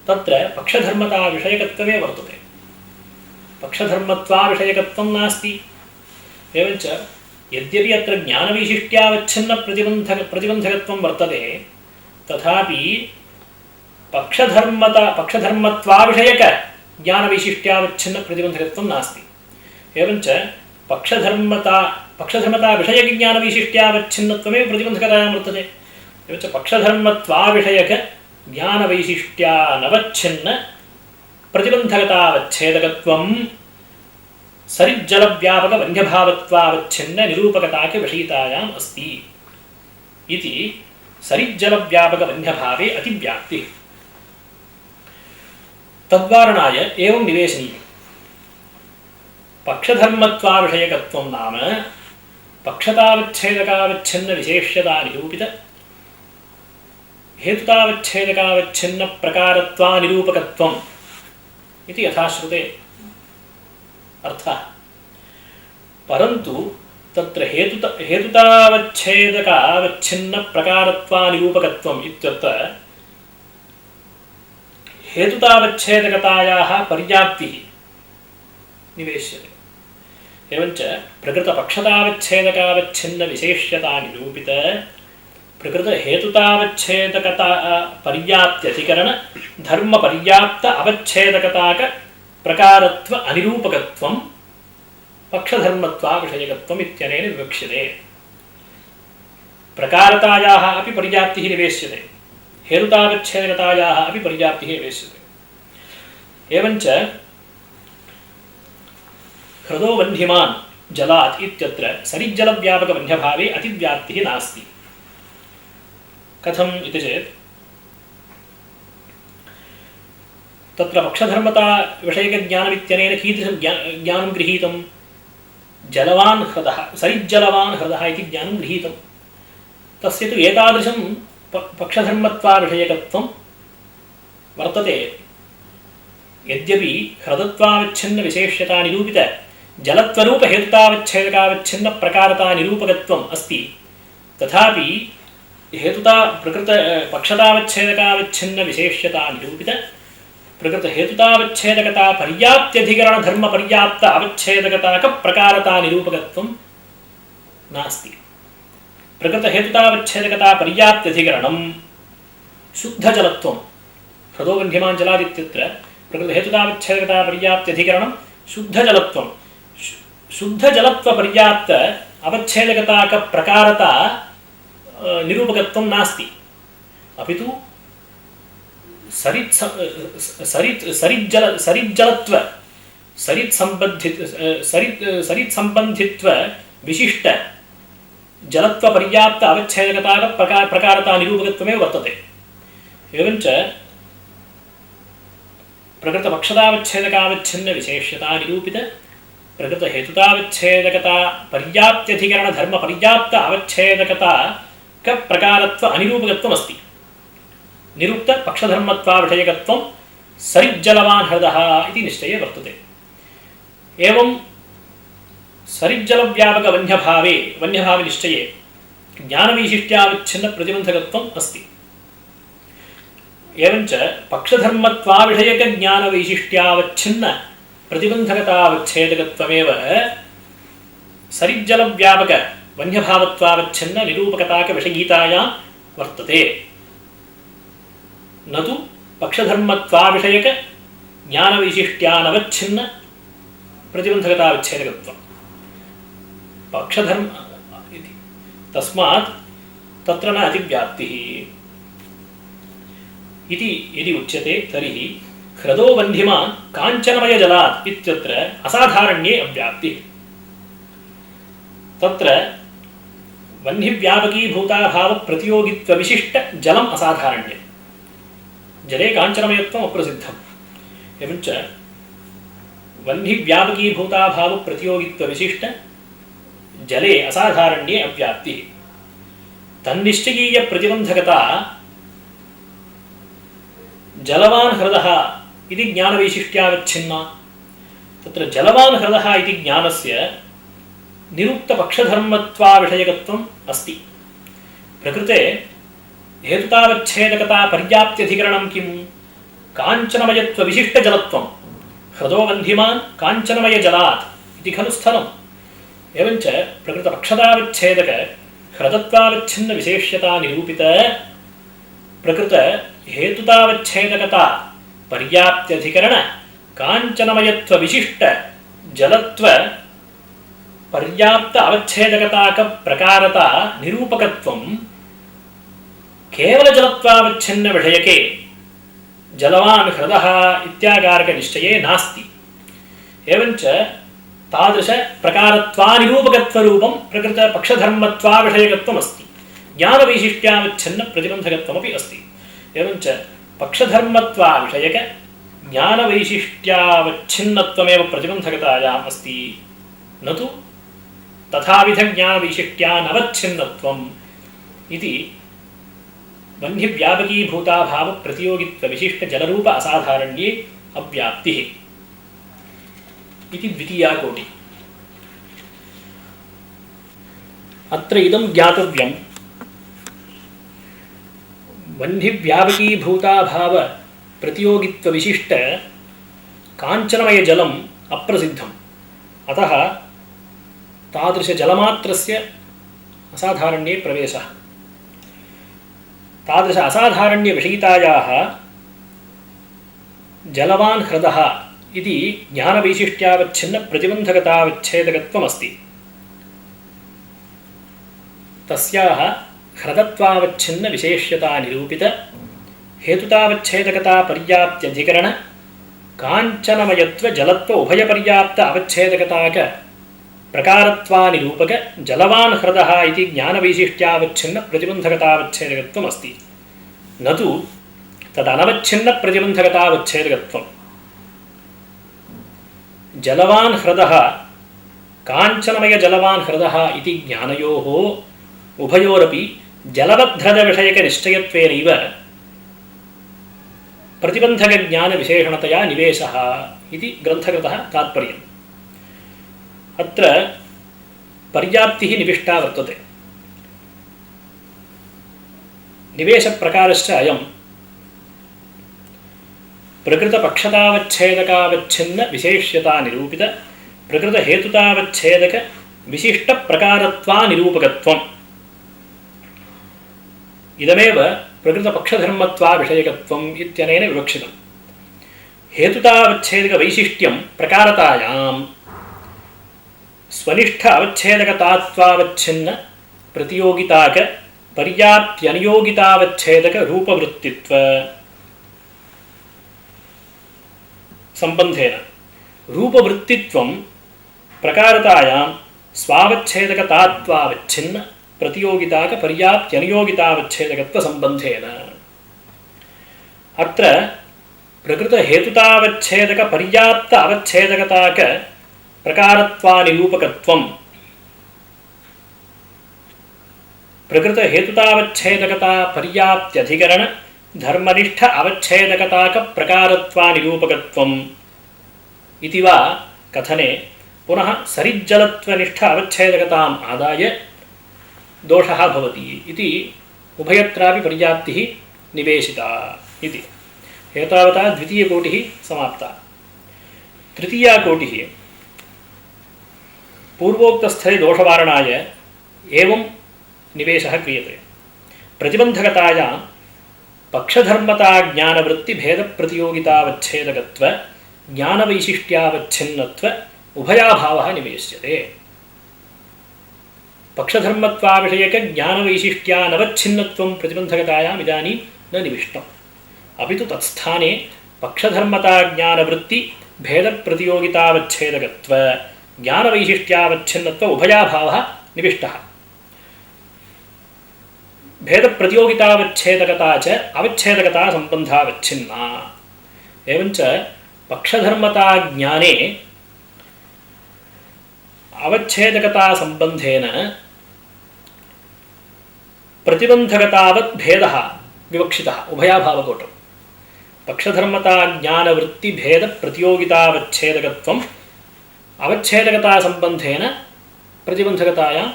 तत्र पक्षधर्मताविषयकत्वमेव वर्तते, पक्षधर्मत्वाविषयकत्वं नास्ति। एवञ्च यद्यपि अत्र ज्ञानवैशिष्ट्यावच्छिन्नप्रतिबन्धकत्वं वर्तते, तथापि पक्षधर्मताविषयकज्ञानवैशिष्ट्यावच्छिन्नप्रतिबन्धकत्वं नास्ति। एवञ्च पक्षधर्मताविषयकज्ञानवैशिष्ट्यावच्छिन्नत्वमेव प्रतिबन्धकतायां वर्तते। एवञ्च पक्षधर्मत्वाविषयकज्ञानवैशिष्ट्यानवच्छिन्न प्रतिबन्धकतावच्छेदकत्वं सरिज्जलव्यापकवह्न्यभावत्वावच्छिन्न निरूपकताकविषयितायाम् अस्ति इति सरिज्जलव्यापकवह्न्यभावे अतिव्याप्तिः। तद्वारणाय एवं निवेशनीयम्। पक्षधर्मत्वाविषयकत्वं नाम पक्षतावच्छेदकावच्छिन्नविशेष्यतानिरूपित हेतुतावच्छेदकावच्छिन्नप्रकारत्वानिरूपकत्वम् इति यथाश्रुते अर्थः। परन्तु तत्र हेतुतावच्छेदकावच्छिन्नप्रकारत्वानिरूपकत्वम् इत्यत्र हेतुतावच्छेदकतायाः पर्याप्तिः निवेश्यते। एवञ्च प्रकृतपक्षतावच्छेदकावच्छिन्नविशेष्यतानिरूपित प्रकृतहेतुतावच्छेदकता पर्याप्त्यधिकरण धर्मपर्याप्त अवच्छेदकताक प्रकारत्व अनिरूपकत्वं पक्षधर्मत्वाविषयकत्वम् इत्यनेन विवक्ष्यते। प्रकारतायाः अपि पर्याप्तिः निवेश्यते, हेतुतावच्छेदकतायाः अपि पर्याप्तिः निवेश्यते। एवञ्च ह्रदो वह्निमान् जलात् इत्यत्र सरिज्जलव्यापकवह्न्यभावे अतिव्याप्तिः नास्ति। कथम् इति चेत् तत्र पक्षधर्मताविषयकज्ञानमित्यनेन कीदृशं ज्ञानं गृहीतं? जलवान् हृदः, सरिज्जलवान् हृदः इति ज्ञानं गृहीतं। तस्य तु एतादृशं पक्षधर्मत्वाविषयकत्वं वर्तते। यद्यपि ह्रदत्वावच्छिन्नविशेष्यतानिरूपित जलत्वरूपहेतुतावच्छेदकावच्छिन्नप्रकारतानिरूपकत्वम् अस्ति, तथापि पक्षतावच्छेदकावच्छिन्नविशेष्यतानिरूपित प्रकृतहेतुतावच्छेदकता पर्याप्त्यधिकरणधर्मपर्याप्त अवच्छेदकताकप्रकारतानिरूपकत्वं नास्ति। प्रकृतहेतुतावच्छेदकता पर्याप्त्यधिकरणं शुद्धजलत्वं ह्रदो वह्निमान् जलादित्यत्र प्रकृतहेतुतावच्छेदकता पर्याप्त्यधिकरणं शुद्धजलत्वं शुद्धजलत्वपर्याप्त अवच्छेदकताकप्रकारता निरूपकत्वं नास्ति। अपितु सरित्सम्बन्धित्व विशिष्ट जलत्वपर्याप्त अवच्छेदकताकप्रकारता निरूपकत्वमेव वर्तते। एवञ्च प्रकृतपक्षतावच्छेदकावच्छिन्नविशेष्यतानिरूपित प्रकृतहेतुतावच्छेदकता पर्याप्त्यधिकरणधर्मपर्याप्त अवच्छेदकता प्रकारत्व अनिरूपकत्वमस्ति। निरुक्तपक्षधर्मत्वाविषयकत्वं सरिज्जलवान् हृदः इति निश्चये वर्तते। एवं सरिज्जलव्यापकवन्यभावे वन्यभावनिश्चये ज्ञानवैशिष्ट्यावच्छिन्नप्रतिबन्धकत्वम् अस्ति। एवञ्च पक्षधर्मत्वाविषयकज्ञानवैशिष्ट्यावच्छिन्नप्रतिबन्धकतावच्छेदकत्वमेव सरिज्जलव्यापकवन्यभावत्वावच्छिन्ननिरूपकताकविषयीतायां वर्तते, न तु पक्षधर्मत्वाविषयकज्ञानवैशिष्ट्यानवच्छिन्नप्रतिबन्धकतावच्छेदकत्वम्। पक्षधर्म इति तस्मात् तत्र न अतिव्याप्तिः इति यदि उच्यते तर्हि ह्रदो बन्धिमान् काञ्चनमयजलात् इत्यत्र असाधारण्ये अव्याप्तिः। तत्र वह्निव्यापकीभूताभावप्रतियोगित्वविशिष्टजलम् असाधारण्ये, जले काञ्चनमयत्वम् अप्रसिद्धम्। एवञ्च वह्निव्यापकीभूताभावप्रतियोगित्वविशिष्ट जले असाधारण्ये अव्याप्तिः। तन्निश्चयीयप्रतिबन्धकता जलवान् हृदः इति ज्ञानवैशिष्ट्यावच्छिन्ना। तत्र जलवान् हृदः इति ज्ञानस्य निरुक्तपक्षधर्मत्वाविषयकत्वम् अस्ति। प्रकृते हेतुतावच्छेदकता पर्याप्त्यधिकरणं किं? काञ्चनमयत्वविशिष्टजलत्वं। हृदो बन्धिमान् काञ्चनमयजलात् इति खलु स्थलम्। एवञ्च प्रकृतपक्षतावच्छेदक ह्रदत्वावच्छिन्नविशेष्यता निरूपित प्रकृत हेतुतावच्छेदकता पर्याप्त्यधिकरण काञ्चनमयत्वविशिष्ट जलत्व पर्याप्त अवच्छेदकताक प्रकारता निरूपकत्वं केवल जलत्वावच्छिन्न विषयके जलवान् हृदः इत्याकारकनिश्चये नास्ति। एवञ्च तादृश प्रकारत्वानिरूपकत्वरूपं प्रकृत पक्षधर्मत्वाविषयकत्वमस्ति। ज्ञानवैशिष्ट्यावच्छिन्न प्रतिबन्धकत्वमपि अस्ति। एवञ्च पक्षधर्मत्वाविषयक ज्ञानवैशिष्ट्यावच्छिन्नत्वमेव प्रतिबन्धकतायाम् अस्ति, न तु तथाविध ज्ञानवैशिष्ट्यानवच्छिन्नत्वम् इति वह्निव्यापकीभूताभावप्रतियोगित्वविशिष्टजलरूप असाधारण्ये अव्याप्तिः इति द्वितीया कोटि। अत्र इदं ज्ञातव्यं, वह्निव्यापकीभूताभावप्रतियोगित्वविशिष्ट काञ्चनमयजलम् अप्रसिद्धम्। अतः तादृशजलमात्रस्य असाधारण्ये प्रवेशः। तादृश असाधारण्यविषयितायाः जलवान् हृदः इति ज्ञानवैशिष्ट्यावच्छिन्नप्रतिबन्धकतावच्छेदकत्वमस्ति। तस्याः ह्रदत्वावच्छिन्नविशेष्यता निरूपित हेतुतावच्छेदकता पर्याप्त्यधिकरण काञ्चनमयत्व जलत्व उभयपर्याप्त अवच्छेदकताक प्रकारत्वानिरूपक जलवान् हृदः इति ज्ञानवैशिष्ट्यावच्छिन्नप्रतिबन्धकतावच्छेदकत्वमस्ति, न तु तदनवच्छिन्नप्रतिबन्धकतावच्छेदकत्वम्। जलवान् हृदः काञ्चनमयजलवान् हृदः इति ज्ञानयोः उभयोरपि जलवद्ह्रदविषयकनिश्चयत्वेनैव प्रतिबन्धकज्ञानविशेषणतया निवेशः इति ग्रन्थकृतः तात्पर्यम्। अत्र पर्याप्तिः निविष्टा वर्तते। निवेशप्रकारश्च अयं प्रकृतपक्षतावच्छेदकावच्छिन्न विशेष्यता निरूपित प्रकृतहेतुतावच्छेदक विशिष्टप्रकारत्वानिरूपकत्वम्। इदमेव प्रकृतपक्षधर्मत्वाविषयकत्वम् इत्यनेन विवक्षितम्। हेतुतावच्छेदकवैशिष्ट्यं प्रकारतायां स्वनिष्ठ अवच्छेदकतात्वावच्छिन्न प्रतियोगिताक पर्याप्त्यनियोगितावच्छेदक रूपवृत्तित्व संबंधेन रूपवृत्तित्वं प्रकारतायां स्वावच्छेदकतात्वावच्छिन्न प्रतियोगिताक पर्याप्त्यनियोगितावच्छेदकत्व संबंधेन। अत्र प्रकृत हेतुतावच्छेदक पर्याप्त अवच्छेदकताक प्रकारत्वानिरूपकत्वं प्रकृत हेतुतावच्छेदकता पर्याप्त्यधिकरण धर्मनिष्ठ अवच्छेदकताक प्रकारत्वानिरूपकत्वम् इति वा कथने पुनः सरिज्जलत्वनिष्ठ अवच्छेदकताम् आदाय दोषः भवति इति उभयत्रापि पर्याप्तिः निवेशिता इति। एतावता द्वितीयकोटिः समाप्ता। तृतीया कोटिः पूर्वोक्तस्थले दोषवारणाय एवं निवेशः क्रियते। प्रतिबन्धकतायां पक्षधर्मता ज्ञानवृत्तिभेदप्रतियोगितावच्छेदकत्व ज्ञानवैशिष्ट्यावच्छिन्नत्व उभयाभावः निवेश्यते। पक्षधर्मत्वाविषयक ज्ञानवैशिष्ट्यानवच्छिन्नत्वं प्रतिबन्धकतायाम् इदानीं न निविष्टम्, अपि तु तत्स्थाने पक्षधर्मता ज्ञानवृत्ति भेदप्रतियोगितावच्छेदकत्व ज्ञानवैशिष्ट्यावच्छिन्नत्व उभयाभावः निविष्टः। भेदप्रतियोगितावच्छेदकता च अवच्छेदकता सम्बन्धावच्छिन्ना। एवञ्च पक्षधर्मता ज्ञाने अवच्छेदकता सम्बन्धेन प्रतिबन्धकतावत् भेदः विवक्षितः उभयाभावकोटौ। पक्षधर्मता ज्ञानवृत्ति भेद प्रतियोगितावच्छेदकत्वम् अवच्छेदकता सम्बन्धेन प्रतिबन्धकतायां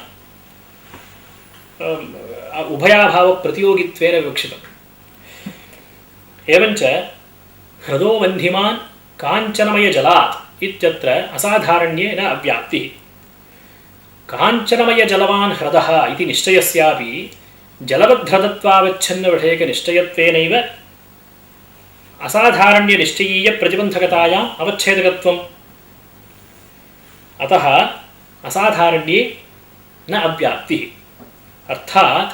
उभयाभाव प्रतियोगित्वेन विवक्षितम्। एवञ्च हृदो वह्निमान् काञ्चनमय जलात् इत्यत्र असाधारण्ये न अव्याप्तिः। काञ्चनमय जलवान् हृदः इति निश्चयस्यापि जलवद्ध्रदत्वावच्छिन्नविषयकनिश्चयत्वेनैव असाधारण्यनिश्चयीय प्रतिबन्धकतायाम् अवच्छेदकत्वम्। अतः असाधारण्ये न अव्याप्तिः। अर्थात्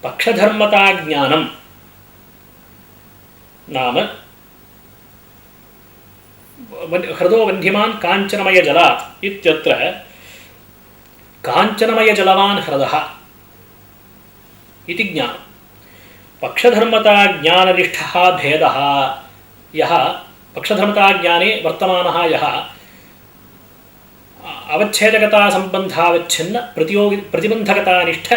पक्षधर्मता ज्ञानं नाम हृदो वह्निमान् काञ्चनमय जलात् इत्यत्र काञ्चनमय जलवान् हृदः इति ज्ञानं। पक्षधर्मता ज्ञाननिष्ठः भेदः यः पक्षधर्मता ज्ञाने वर्तमानः यः अवच्छेदकता सम्बन्धावच्छिन्न प्रतिबन्धकतानिष्ठ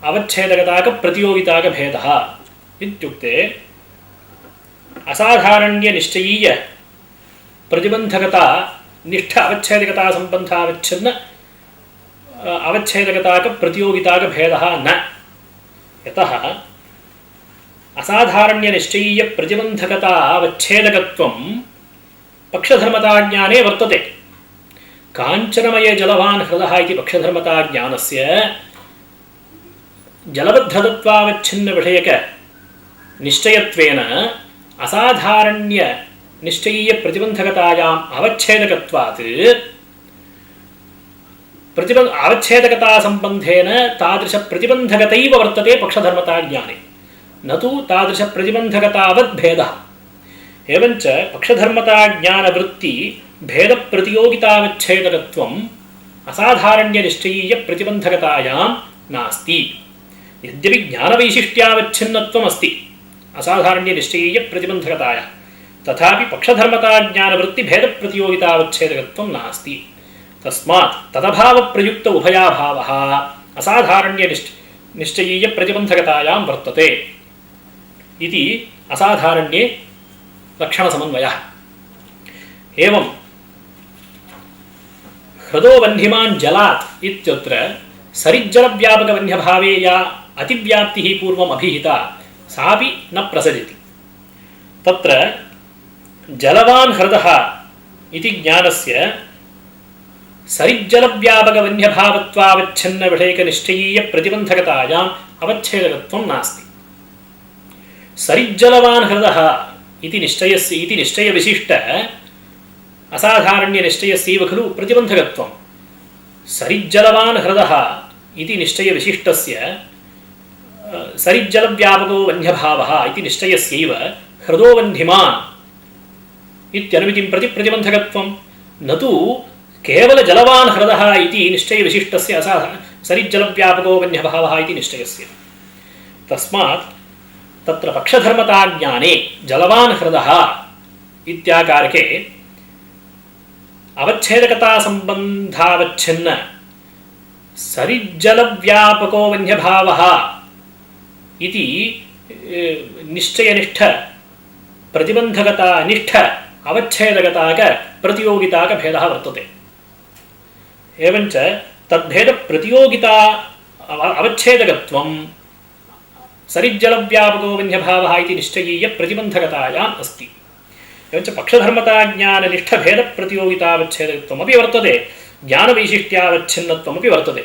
अवच्छेदकताक प्रतियोगिताक भेदः इत्युक्ते असाधारण्यनिश्चयीय प्रतिबन्धकता निष्ठ अवच्छेदकता सम्बन्धावच्छिन्न अवच्छेदकताक प्रतियोगिताक भेदः न। यतः असाधारण्यनिश्चयीय प्रतिबन्धकता अवच्छेदकत्वं पक्षधर्मता ज्ञाने वर्तते। काञ्चनमय जलवान् हृदः इति पक्षधर्मता ज्ञानस्य जलबद्धत्वावच्छिन्नविषयक निश्चयत्वेन असाधारण्य निश्चयीय प्रतिबन्धकतायाम् अवच्छेदकत्वात् अवच्छेदकता सम्बन्धेन तादृश प्रतिबन्धकतैव वर्तते पक्षधर्मता ज्ञाने, न तु तादृश प्रतिबन्धकतावद् भेदः। एवञ्च पक्षधर्मता ज्ञानवृत्ति भेद प्रतियोगितावच्छेदकत्वम् असाधारण्यनिश्चयीय प्रतिबन्धकतायां नास्ति। यद्यपि ज्ञानवैशिष्ट्यावच्छिन्नत्वम् अस्ति असाधारण्यनिश्चयीय प्रतिबन्धकतायां, तथापि पक्षधर्मता ज्ञानवृत्ति भेद प्रतियोगितावच्छेदकत्वं नास्ति। तस्मात् तदभावप्रयुक्त उभयाभावः असाधारण्यनिश्चयीय प्रतिबन्धकतायां वर्तते इति असाधारण्ये लक्षणसमन्वयः। एवं हृदो वह्निमान् जलात् इत्यत्र सरिज्जलव्यापकवह्न्यभावे या अतिव्याप्तिः पूर्वम् अभिहिता सापि न प्रसजति। तत्र जलवान् हृदः इति ज्ञानस्य सरिज्जलव्यापकवह्न्यभावत्वावच्छिन्नविषयकनिश्चयीय प्रतिबन्धकतायाम् अवच्छेदकत्वं नास्ति। सरिज्जलवान् हृदः इति निश्चयविशिष्ट असाधारण्यनिश्चयस्यैव खलु प्रतिबन्धकत्वं। सरिज्जलवान् हृदः इति निश्चयविशिष्टस्य सरिज्जलव्यापको वह्न्यभावः इति निश्चयस्यैव हृदो वह्निमान् इत्यनुमितिं प्रति प्रतिबन्धकत्वं, न तु केवल जलवान् हृदः इति निश्चयविशिष्टस्य सरिज्जलव्यापको वह्न्यभावः इति निश्चयस्य। तस्मात् तत्र पक्षधर्मता ज्ञाने जलवान् हृदः इत्याकारके अवच्छेदकता संबंधावच्छिन्न सरिज्जलव्यापको वन्यभावः इति निश्चयनिष्ठ प्रतिबंधकता निष्ठ अवच्छेदकताक प्रतियोगिताक भेदः वर्तते। एवञ्च तद्भेद प्रतियोगिता अवच्छेदकत्वं सरिज्जलव्यापको वन्यभावः इति निश्चयीय प्रतिबंधकतायाम् अस्ति। एवञ्च पक्षधर्मताज्ञाननिष्ठभेद प्रतियोगितावच्छेदकत्वमपि वर्तते, ज्ञानवैशिष्ट्यावच्छिन्नत्वमपि वर्तते,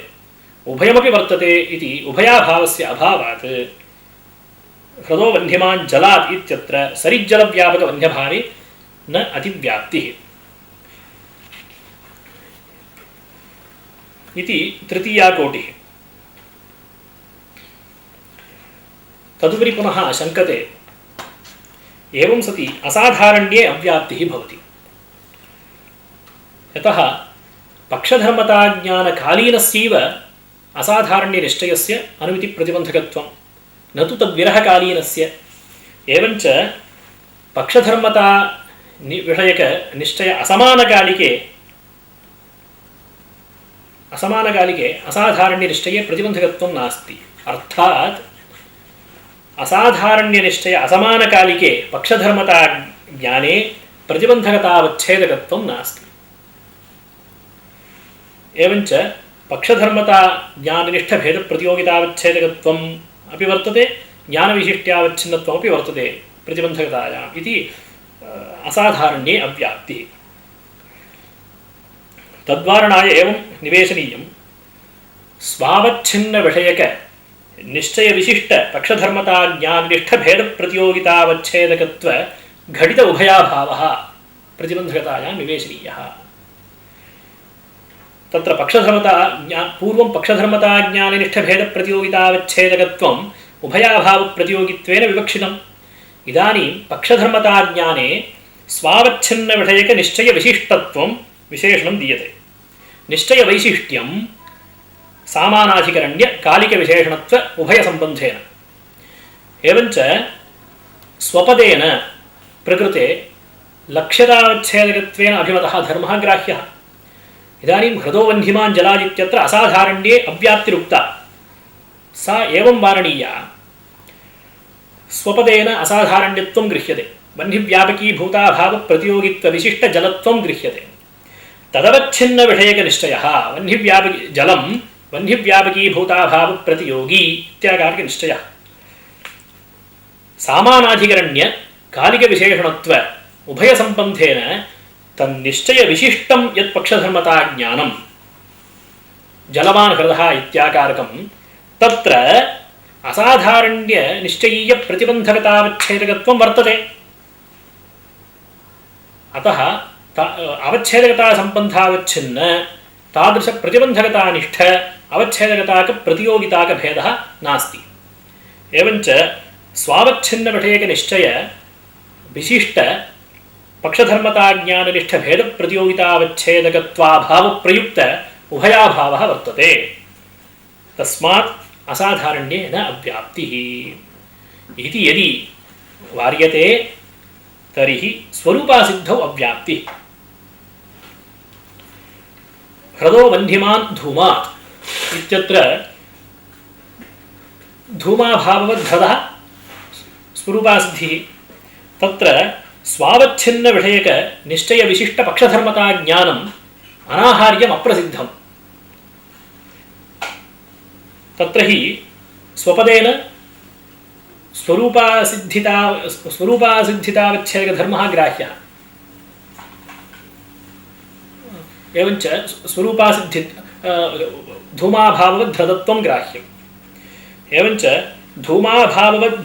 उभयमपि वर्तते इति उभयाभावस्य अभावात् ह्रदो वह्निमान् जलात् इत्यत्र सरिज्जलव्यापकवन्यभावे न अतिव्याप्तिः इति तृतीया कोटिः। तदुपरि पुनः शङ्कते एवं सति असाधारण्ये अव्याप्तिः भवति। यतः पक्षधर्मताज्ञानकालीनस्यैव असाधारण्यनिश्चयस्य अनुमितिप्रतिबन्धकत्वं न तु तद्विरहकालीनस्य। एवञ्च पक्षधर्मता विषयकनिश्चय असमानकालिके असाधारण्यनिश्चये प्रतिबन्धकत्वं नास्ति। अर्थात् असाधारण्यनिश्चय असमानकालिके पक्षधर्मता ज्ञाने प्रतिबन्धकतावच्छेदकत्वं नास्ति। एवञ्च पक्षधर्मता ज्ञाननिष्ठभेदप्रतियोगितावच्छेदकत्वम् अपि वर्तते, ज्ञानविशिष्ट्यावच्छिन्नत्वमपि वर्तते प्रतिबन्धकतायाम् इति असाधारण्ये अव्याप्तिः। तद्वारणाय एवं निवेशनीयं स्वावच्छिन्नविषयक निश्चयविशिष्ट पक्षधर्मता ज्ञाननिष्ठभेदप्रतियोगितावच्छेदकत्व घटित उभयाभावः प्रतिबन्धकतायां निवेशनीयः। तत्र पक्षधर्मता पूर्वं पक्षधर्मता ज्ञाननिष्ठभेदप्रतियोगितावच्छेदकत्वम् उभयाभावप्रतियोगित्वेन विवक्षितम्। इदानीं पक्षधर्मताज्ञाने स्वावच्छिन्नविषयकनिश्चयविशिष्टत्वं विशेषणं दीयते। निश्चयवैशिष्ट्यं सामानाधिकरण्यकालिकविशेषणत्व उभयसम्बन्धेन। एवञ्च स्वपदेन प्रकृते लक्ष्यतावच्छेदकत्वेन अभिमतः धर्मः ग्राह्यः। इदानीं ह्रदो वह्निमान् जलात् इत्यत्र असाधारण्ये अव्याप्तिरुक्ता, सा एवं वारणीया। स्वपदेन असाधारण्यत्वं गृह्यते, वह्निव्यापकीभूताभावप्रतियोगित्वविशिष्टजलत्वं गृह्यते। तदवच्छिन्नविषयकनिश्चयः जलं वह्निव्यापकीभूताभावप्रतियोगी इत्याकारकनिश्चयः सामानाधिकरण्यकालिकविशेषणत्व उभयसम्बन्धेन तन्निश्चयविशिष्टं यत् पक्षधर्मताज्ञानं जलवान् ह्रदः इत्याकारकं तत्र असाधारण्यनिश्चयीयप्रतिबन्धकतावच्छेदकत्वं वर्तते। अतः अवच्छेदकतासम्बन्धावच्छिन्न तादृशप्रतिबन्धकतानिष्ठ अवच्छेदकताकप्रतियोगिताकभेदः नास्ति। एवञ्च स्वावच्छिन्नविषयकनिश्चय विशिष्ट पक्षधर्मताज्ञाननिष्ठभेदप्रतियोगितावच्छेदकत्वाभावप्रयुक्त उभयाभावः वर्तते। तस्मात् असाधारण्ये न अव्याप्तिः इति यदि वार्यते तर्हि स्वरूपासिद्धौ अव्याप्तिः। ह्रदो वह्निमान् धूमात् इत्यत्र धूमाभाववद् स्वरूपासिद्धिः। तत्र स्वावच्छिन्नविषयकनिश्चयविशिष्टपक्षधर्मताज्ञानम् अनाहार्यम् अप्रसिद्धम्। तत्र हि स्वपदेन स्वरूपासिद्धितावच्छेदकधर्मः ग्राह्यः। एवञ्च स्वरूपासिद्धि धूमाभाववद् ग्राह्यम्। एवञ्च धूमाभाववद्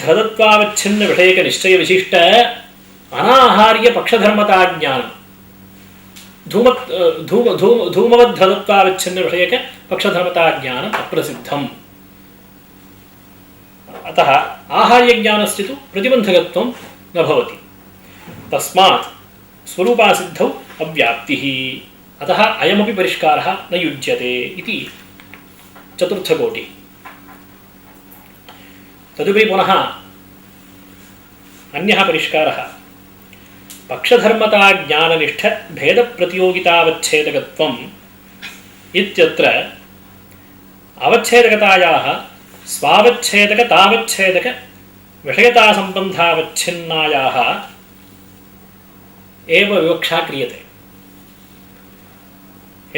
अनाहार्य पक्षधर्मताज्ञानं धूमवद् पक्षधर्मताज्ञानम् अप्रसिद्धम्। अतः आहार्यज्ञानस्य तु प्रतिबन्धकत्वं न भवति। तस्मात् स्वरूपासिद्धौ अव्याप्तिः। अतः अयमपि परिष्कारः न युज्यते इति चतुर्थकोटिः। तदुपरि पुनः अन्यः परिष्कारः पक्षधर्मता ज्ञाननिष्ठ भेद प्रतियोगितावच्छेदकत्वम् इत्यत्र अवच्छेदकतायाः स्वावच्छेदक तावच्छेदक विषयतासम्बन्धावच्छिन्नायाः एव विवक्षा क्रियते।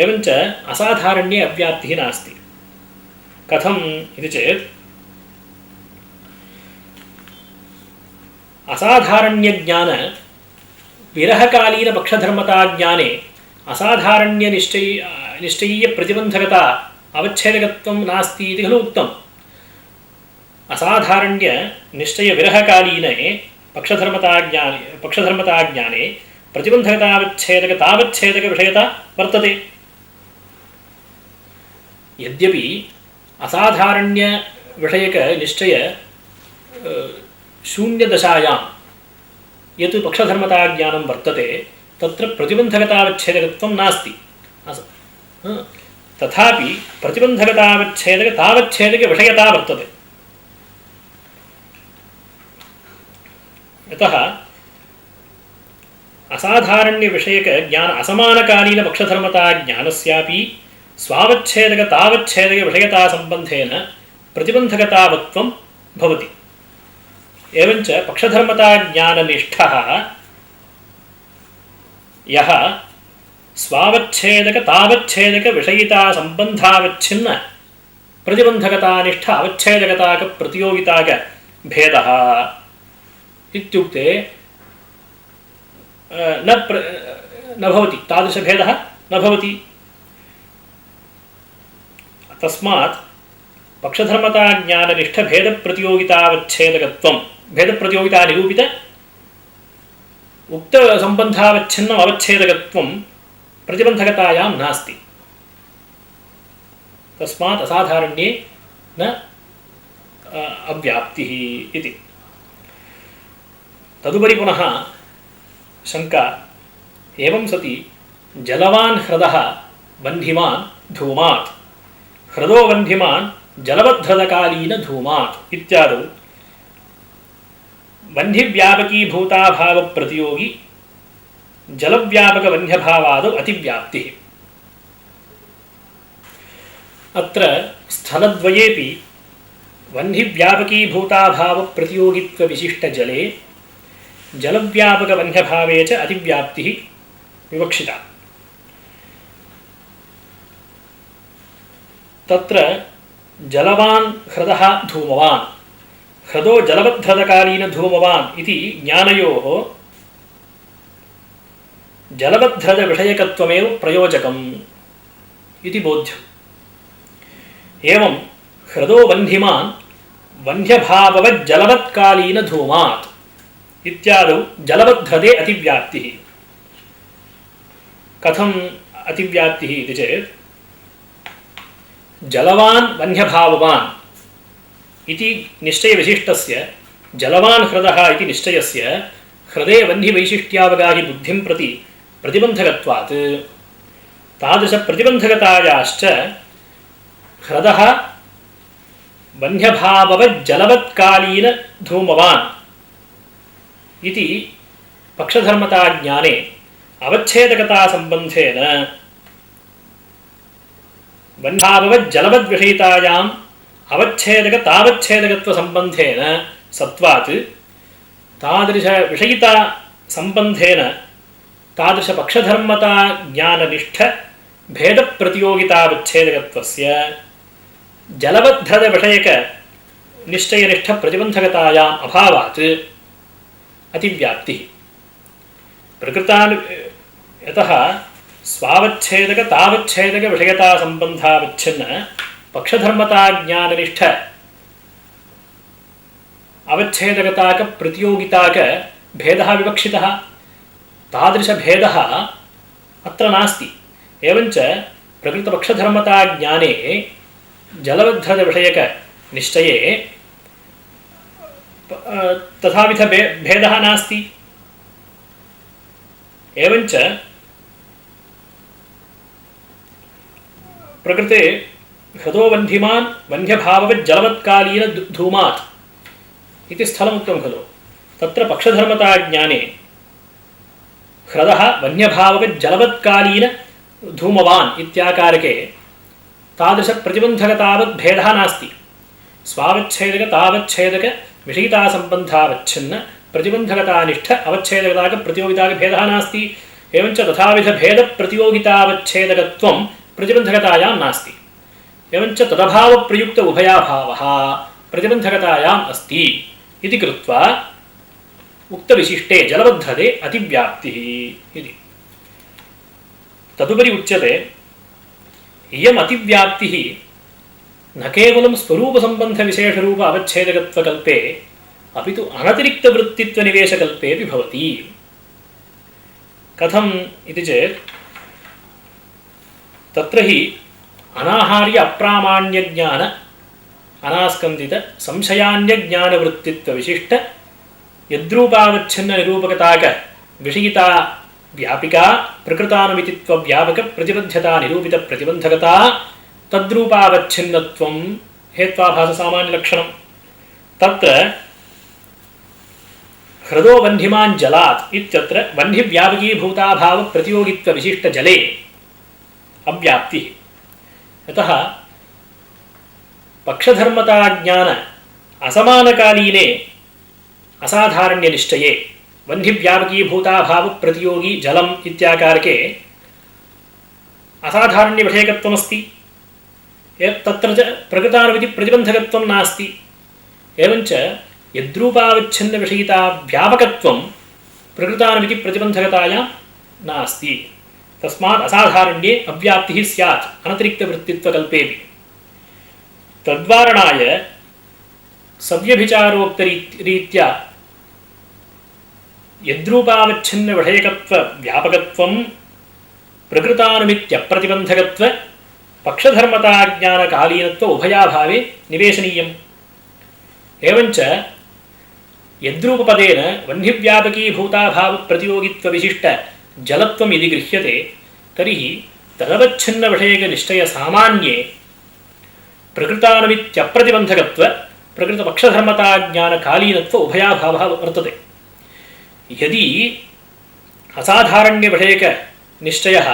एवञ्च असाधारण्ये अव्याप्तिः नास्ति। कथम् इति चेत् असाधारण्यज्ञान विरहकालीनपक्षधर्मताज्ञाने असाधारण्यनिश्चयीयप्रतिबन्धकता अवच्छेदकत्वं नास्ति इति खलु उक्तम्। असाधारण्यनिश्चयविरहकालीने पक्षधर्मताज्ञाने प्रतिबन्धकतावच्छेदकतावच्छेदकविषयता वर्तते। यद्यपि असाधारण्यविषयकनिश्चय शून्यदशायां यत् पक्षधर्मताज्ञानं वर्तते तत्र प्रतिबन्धकतावच्छेदकत्वं नास्ति। तथापि प्रतिबन्धकतावच्छेदकतावच्छेदकविषयता वर्तते। यतः असाधारण्यविषयकज्ञान असमानकालीनपक्षधर्मताज्ञानस्यापि स्वावच्छेदकतावच्छेदकविषयतासम्बन्धेन प्रतिबन्धकतावत्वं भवति। एवञ्च पक्षधर्मताज्ञाननिष्ठः यः स्वावच्छेदकतावच्छेदकविषयितासम्बन्धावच्छिन्न प्रतिबन्धकतानिष्ठ अवच्छेदकताकप्रतियोगिताकभेदः इत्युक्ते न भवति, तादृशभेदः न भवति। तस्मात् पक्षधर्मताज्ञाननिष्ठभेदप्रतियोगितावच्छेदकत्वं भेदप्रतियोगितानिरूपित उक्तसम्बन्धावच्छिन्नम् अवच्छेदकत्वं प्रतिबन्धकतायां नास्ति। तस्मात् असाधारण्ये न अव्याप्तिः इति। तदुपरि पुनः शङ्का एवं सति जलवान् ह्रदः वह्निमान् धूमात् ह्रदो वह्निमान् जलवद्ध्रदकालीन धूमात् इत्यादौ वह्निव्यापकीभूताभावप्रतियोगी जलव्यापकवह्न्यभावादौ अतिव्याप्तिः। अत्र स्थलद्वयेपि वह्निव्यापकीभूताभावप्रतियोगित्वविशिष्टजले जलव्यापकवह्न्यभावे च अतिव्याप्तिः विवक्षिता। तत्र जलवान् ह्रदः धूमवान् ह्रदो जलवद्ध्रदकालीन धूमवान् इति ज्ञानयोः जलवद्ध्रदविषयकत्वमेव प्रयोजकम् इति बोध्यम्। एवं ह्रदो वह्निमान् वह्न्यभाववज्जलवत्कालीन धूमात् इत्यादौ जलवद्ध्रदे अतिव्याप्तिः। कथम् अतिव्याप्तिः इति चेत् जलवान् वह्न्यभाववान् इति निश्चयविशिष्टस्य जलवान् ह्रदः इति निश्चयस्य ह्रदे वह्निवैशिष्ट्यावगाहि बुद्धिं प्रति प्रतिबन्धकत्वात् तादृशप्रतिबन्धकतायाश्च ह्रदः वह्न्यभाववज्जलवत्कालीन धूमवान् इति पक्षधर्मताज्ञाने अवच्छेदकतासम्बन्धेन वह्न्यभाववज्जलवद्विषयितायाम् अवच्छेदकतावच्छेदकत्वसम्बन्धेन सत्वात् तादृशविषयितासम्बन्धेन तादृशपक्षधर्मताज्ञाननिष्ठ भेदप्रतियोगितावच्छेदकत्वस्य जलवद्ध्रदविषयकनिश्चयनिष्ठप्रतिबन्धकतायाम् अभावात् अतिव्याप्तिः। यतः स्वावच्छेदकतावच्छेदकविषयतासम्बन्धावच्छिन्न पक्षधर्मताज्ञाननिष्ठ अवच्छेदकताकप्रतियोगिताकभेदः विवक्षितः। तादृशभेदः अत्र नास्ति। एवञ्च प्रकृतपक्षधर्मताज्ञाने जलवद्ध्रदविषयकनिश्चये तथाविध भेदः नास्ति। एवञ्च प्रकृते ह्रदो वह्निमान् वह्न्यभाववज्जलवत्कालीन धूमात् इति स्थलमुक्तं खलु। तत्र पक्षधर्मताज्ञाने ह्रदः वन्यभावकजलवत्कालीन धूमवान् इत्याकारके तादृशप्रतिबन्धकतावत् भेदः नास्ति। स्वावच्छेदक तावच्छेदक विषयितासम्बन्धावच्छिन्न प्रतिबन्धकतानिष्ठ अवच्छेदकताक प्रतियोगिताक भेदः नास्ति। एवञ्च तथाविधभेदप्रतियोगितावच्छेदकत्वं प्रतिबन्धकतायां नास्ति। एवञ्च तदभावप्रयुक्त उभयाभावः प्रतिबन्धकतायाम् अस्ति इति कृत्वा उक्तविशिष्टे जलबद्धते अतिव्याप्तिः इति। तदुपरि उच्यते इयम् अतिव्याप्तिः न केवलं स्वरूपसम्बन्धविशेषरूप अवच्छेदकत्वकल्पे अपि तु अनतिरिक्तवृत्तित्वनिवेशकल्पेऽपि भवति। कथम् इति चेत् तत्र हि अनाहार्य अप्रामाण्यज्ञान अनास्कन्दित संशयान्यज्ञानवृत्तित्वविशिष्ट यद्रूपावच्छिन्न निरूपकताक विषयिता व्यापिका प्रकृतानुमितित्व व्यापक प्रतिबद्धता निरूपित प्रतिबन्धकता तद्रूपावच्छिन्नत्वं हेत्वाभास सामान्य लक्षणं। तत्र हृदो वह्निमान् जलात् इत्यत्र वह्निव्यापकीभूताभाव प्रतियोगित्व विशिष्ट जले अव्याप्तिः। यतः पक्षधर्मताज्ञान असमानकालीने असाधारण्यनिश्चये वह्निव्यापकीभूताभाव प्रतियोगी जलम् इत्याकारके असाधारण्यविषयकत्वमस्ति। तत्र च प्रकृतानुमिति प्रतिबन्धकत्वं नास्ति। एवञ्च यद्रूपावच्छिन्नविषयिता व्यापकत्वं प्रकृतानुमिति प्रतिबन्धकतायां नास्ति। तस्मात् असाधारण्ये अव्याप्तिः स्यात् अनतिरिक्तवृत्तित्वकल्पेऽपि। तद्वारणाय सव्यभिचारोक्तरीत्या यद्रूपावच्छिन्नविषयकत्व व्यापकत्वं प्रकृतानुमित्यप्रतिबन्धकत्व पक्षधर्मताज्ञानकालीनत्व उभयाभावे निवेशनीयम्। एवञ्च यद्रूपपदेन वह्निव्यापकीभूताभावप्रतियोगित्वविशिष्ट जलत्वं यदि गृह्यते तर्हि तदवच्छिन्नविषयकनिश्चयसामान्ये प्रकृतानुमित्यप्रतिबन्धकत्व प्रकृतपक्षधर्मताज्ञानकालीनत्व उभयाभावः वर्तते। यदि असाधारण्यविषयकनिश्चयः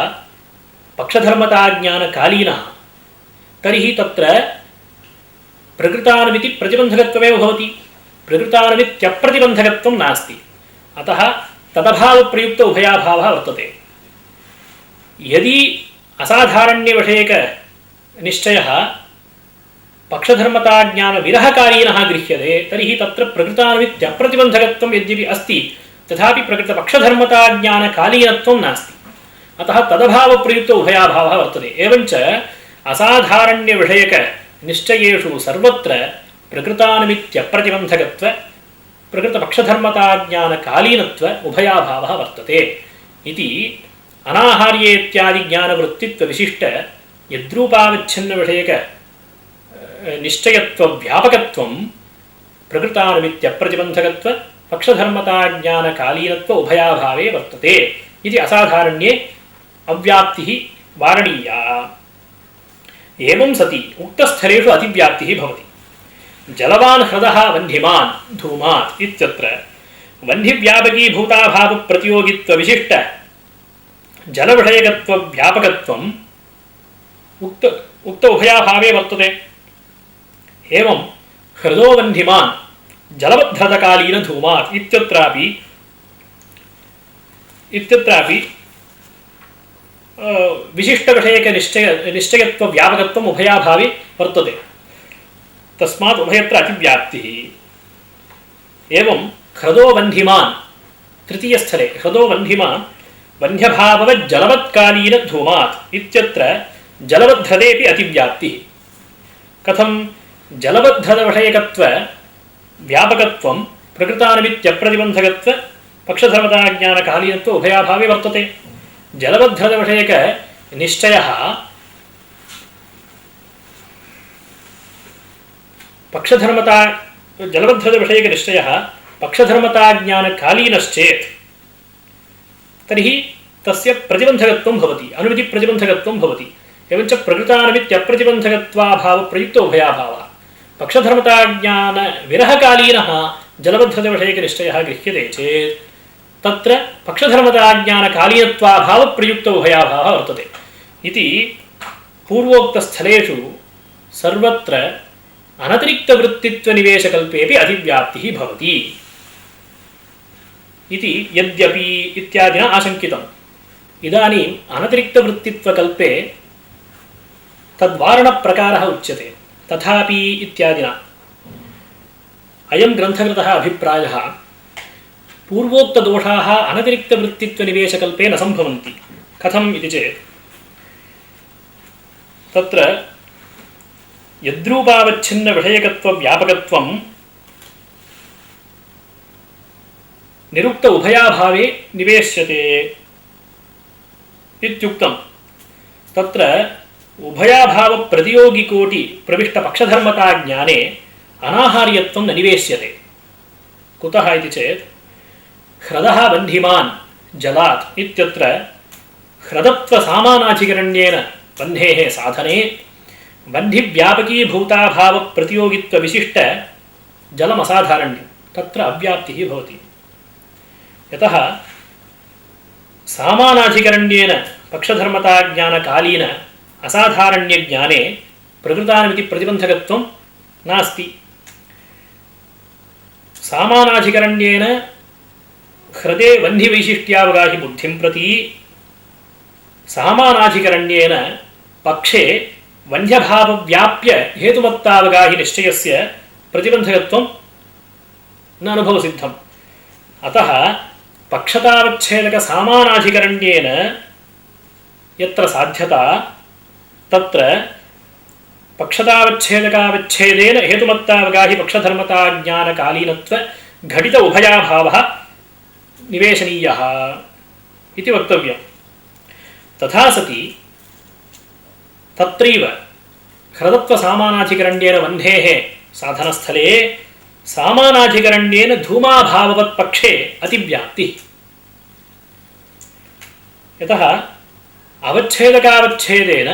पक्षधर्मताज्ञानकालीनः तर्हि तत्र प्रकृतानुमिति प्रतिबन्धकत्वमेव भवति, प्रकृतानुमित्यप्रतिबन्धकत्वं नास्ति। अतः तदभावप्रयुक्त उभयाभावः वर्तते। यदि असाधारण्यविषयकनिश्चयः पक्षधर्मताज्ञानविरहकालीनः गृह्यते तर्हि तत्र प्रकृतानुमित्यप्रतिबन्धकत्वं यद्यपि अस्ति तथापि प्रकृतपक्षधर्मताज्ञानकालीनत्वं नास्ति। अतः तदभावप्रयुक्त उभयाभावः वर्तते। एवञ्च असाधारण्यविषयकनिश्चयेषु सर्वत्र प्रकृतानुमित्यप्रतिबन्धकत्व प्रकृतपक्षधर्मताज्ञानकालीनत्व उभयाभावः वर्तते इति अनाहार्येत्यादिज्ञानवृत्तित्वविशिष्ट यद्रूपावच्छिन्नविषयक निश्चयत्वव्यापकत्वं प्रकृतानुमित्यप्रतिबन्धकत्व पक्षधर्मताज्ञानकालीनत्व उभयाभावे वर्तते इति असाधारण्ये अव्याप्तिः वारणीया। एवं सति उक्तस्थलेषु अतिव्याप्तिः भवति। जलवान् हृदः वह्निमान् धूमात् इत्यत्र वह्निव्यापकीभूताभावप्रतियोगित्वविशिष्ट जलविषयकत्वव्यापकत्वम् उक्त उभयाभावे वर्तते। एवं हृदो वह्निमान् जलवद्धृतकालीनधूमात् इत्यत्रापि विशिष्टविषयकनिश्चयत्वव्यापकत्वम् उभयाभावे वर्तते। तस्मात् उभयत्र अतिव्याप्तिः। एवं हृदो वह्निमान् तृतीयस्थले हृदो वह्निमान् वह्न्यभाववज्जलवत्कालीनधूमात् इत्यत्र जलवद्धृतेऽपि अतिव्याप्तिः। कथं जलवद्धृतविषयकत्वव्यापकत्वं प्रकृतानुमित्यप्रतिबन्धकत्व पक्षधर्मताज्ञानकालीनत्व उभयाभावे वर्तते। जलवद्धृतविषयकनिश्चयः जलवद्धृतविषयकनिश्चयः पक्षधर्मताज्ञानकालीनश्चेत् तर्हि तस्य प्रतिबन्धकत्वं भवति, अनुमितिप्रतिबन्धकत्वं भवति। एवञ्च प्रकृतानुमित्यप्रतिबन्धकत्वाभावप्रयुक्त उभयाभावः। पक्षधर्मताज्ञानविरहकालीनः जलवद्धृतविषयकनिश्चयः गृह्यते चेत् तत्र पक्षधर्मताज्ञानकालीनत्वाभावप्रयुक्त उभयाभावः वर्तते इति पूर्वोक्तस्थलेषु सर्वत्र अनतिरिक्तवृत्तित्वनिवेशकल्पेऽपि अतिव्याप्तिः भवति इति यद्यपि इत्यादिना आशङ्कितम्। इदानीम् अनतिरिक्तवृत्तित्वकल्पे तद्वारणप्रकारः उच्यते। तथापि इत्यादिना अयं ग्रन्थकृतः अभिप्रायः पूर्वोक्तदोषाः अनतिरिक्तवृत्तित्वनिवेशकल्पे न सम्भवन्ति। कथम् इति चेत् तत्र यद्रूपावच्छिन्नविषयकत्वव्यापकत्वं निरुक्त उभयाभावे निवेश्यते इत्युक्तं। तत्र उभयाभावप्रतियोगिकोटि प्रविष्टपक्षधर्मताज्ञाने अनाहार्यत्वं न निवेश्यते। कुतः इति चेत् ह्रदः बन्धिमान् जलात् इत्यत्र ह्रदत्वसामानाधिकरण्येन बन्धेः साधने बन्धिव्यापकीभूताभावप्रतियोगित्वविशिष्ट जलमसाधारण्यं तत्र अव्याप्तिः भवति। यतः सामानाधिकरण्येन पक्षधर्मताज्ञानकालीन असाधारण्यज्ञाने प्रकृतानमिति प्रतिबन्धकत्वं नास्ति। सामानाधिकरण्येन ह्रदे वह्निवैशिष्ट्यावगाहि बुद्धिं प्रति सामानाधिकरण्येन पक्षे वह्न्यभावव्याप्य हेतुमत्तावगाहि निश्चयस्य प्रतिबन्धकत्वं न अनुभवसिद्धम्। अतः पक्षतावच्छेदकसामानाधिकरण्येन यत्र साध्यता तत्र पक्षतावच्छेदकावच्छेदेन हेतुमत्तावगाहि पक्षधर्मताज्ञानकालीनत्व घटित उभयाभावः निवेशनीयः इति वक्तव्यम्। तथा सति तत्रैव ह्रदत्वसामानाधिकरण्येन बन्धेः साधनस्थले सामानाधिकरण्येन धूमाभाववत्पक्षे अतिव्याप्तिः। यतः अवच्छेदकावच्छेदेन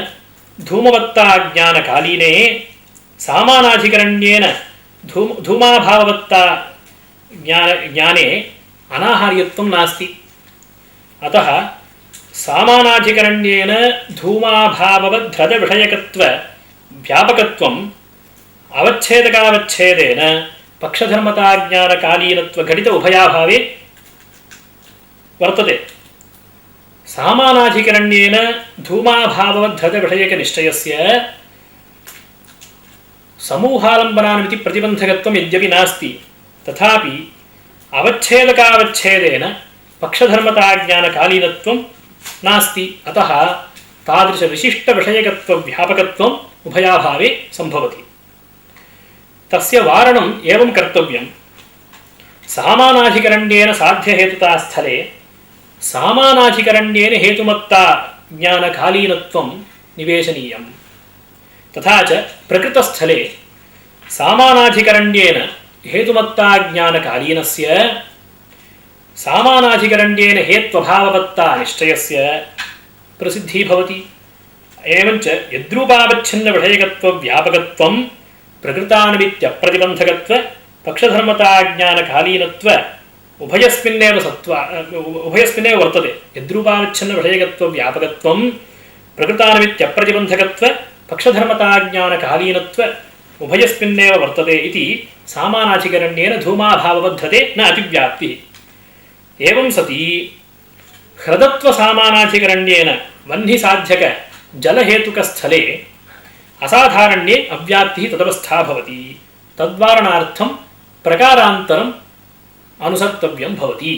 धूमवत्ताज्ञानकालीने सामानाधिकरण्येन धूमाभाववत्ता ज्ञाने अनाहार्यत्वं नास्ति। अतः सामानाधिकरण्येन धूमाभाववद्धृतविषयकत्व व्यापकत्वम् अवच्छेदकावच्छेदेन पक्षधर्मताज्ञानकालीनत्व घटित उभयाभावे वर्तते। सामानाधिकरण्येन धूमाभाववद्धृतविषयकनिश्चयस्य समूहालम्बनामिति प्रतिबन्धकत्वं यद्यपि नास्ति तथापि अवच्छेदकावच्छेदेन पक्षधर्मताज्ञानकालीनत्वं नास्ति। अतः तादृशविशिष्टविषयकत्वव्यापकत्वम् उभयाभावे सम्भवति। तस्य वारणम् एवं कर्तव्यम्। सामानाधिकरण्येन साध्यहेतुतास्थले सामानाधिकरण्येन हेतुमत्ता ज्ञानकालीनत्वं निवेशनीयम्। तथा च प्रकृतस्थले सामानाधिकरण्येन हेतुमत्ता ज्ञानकालीनस्य सामानाधिकरण्येन हेत्वभाववत्ता निश्चयस्य प्रसिद्धिः भवति। एवञ्च यद्रूपावच्छिन्नविषयकत्वव्यापकत्वं प्रकृतानुमित्यप्रतिबन्धकत्व पक्षधर्मताज्ञानकालीनत्व उभयस्मिन्नेव वर्तते। यद्रूपावच्छिन्नविषयकत्वव्यापकत्वं प्रकृतानुमित्यप्रतिबन्धकत्व पक्षधर्मताज्ञानकालीनत्व उभयस्मिन्नेव वर्तते इति सामानाधिकरण्येन धूमाभावबद्धते न अतिव्याप्तिः। एवं सति ह्रदत्वसामानाधिकरण्येन वह्निसाध्यक जलहेतुकस्थले असाधारण्ये अव्याप्तिः तदवस्था भवति। तद्वारणार्थं प्रकारान्तरम् अनुसर्तव्यं भवति।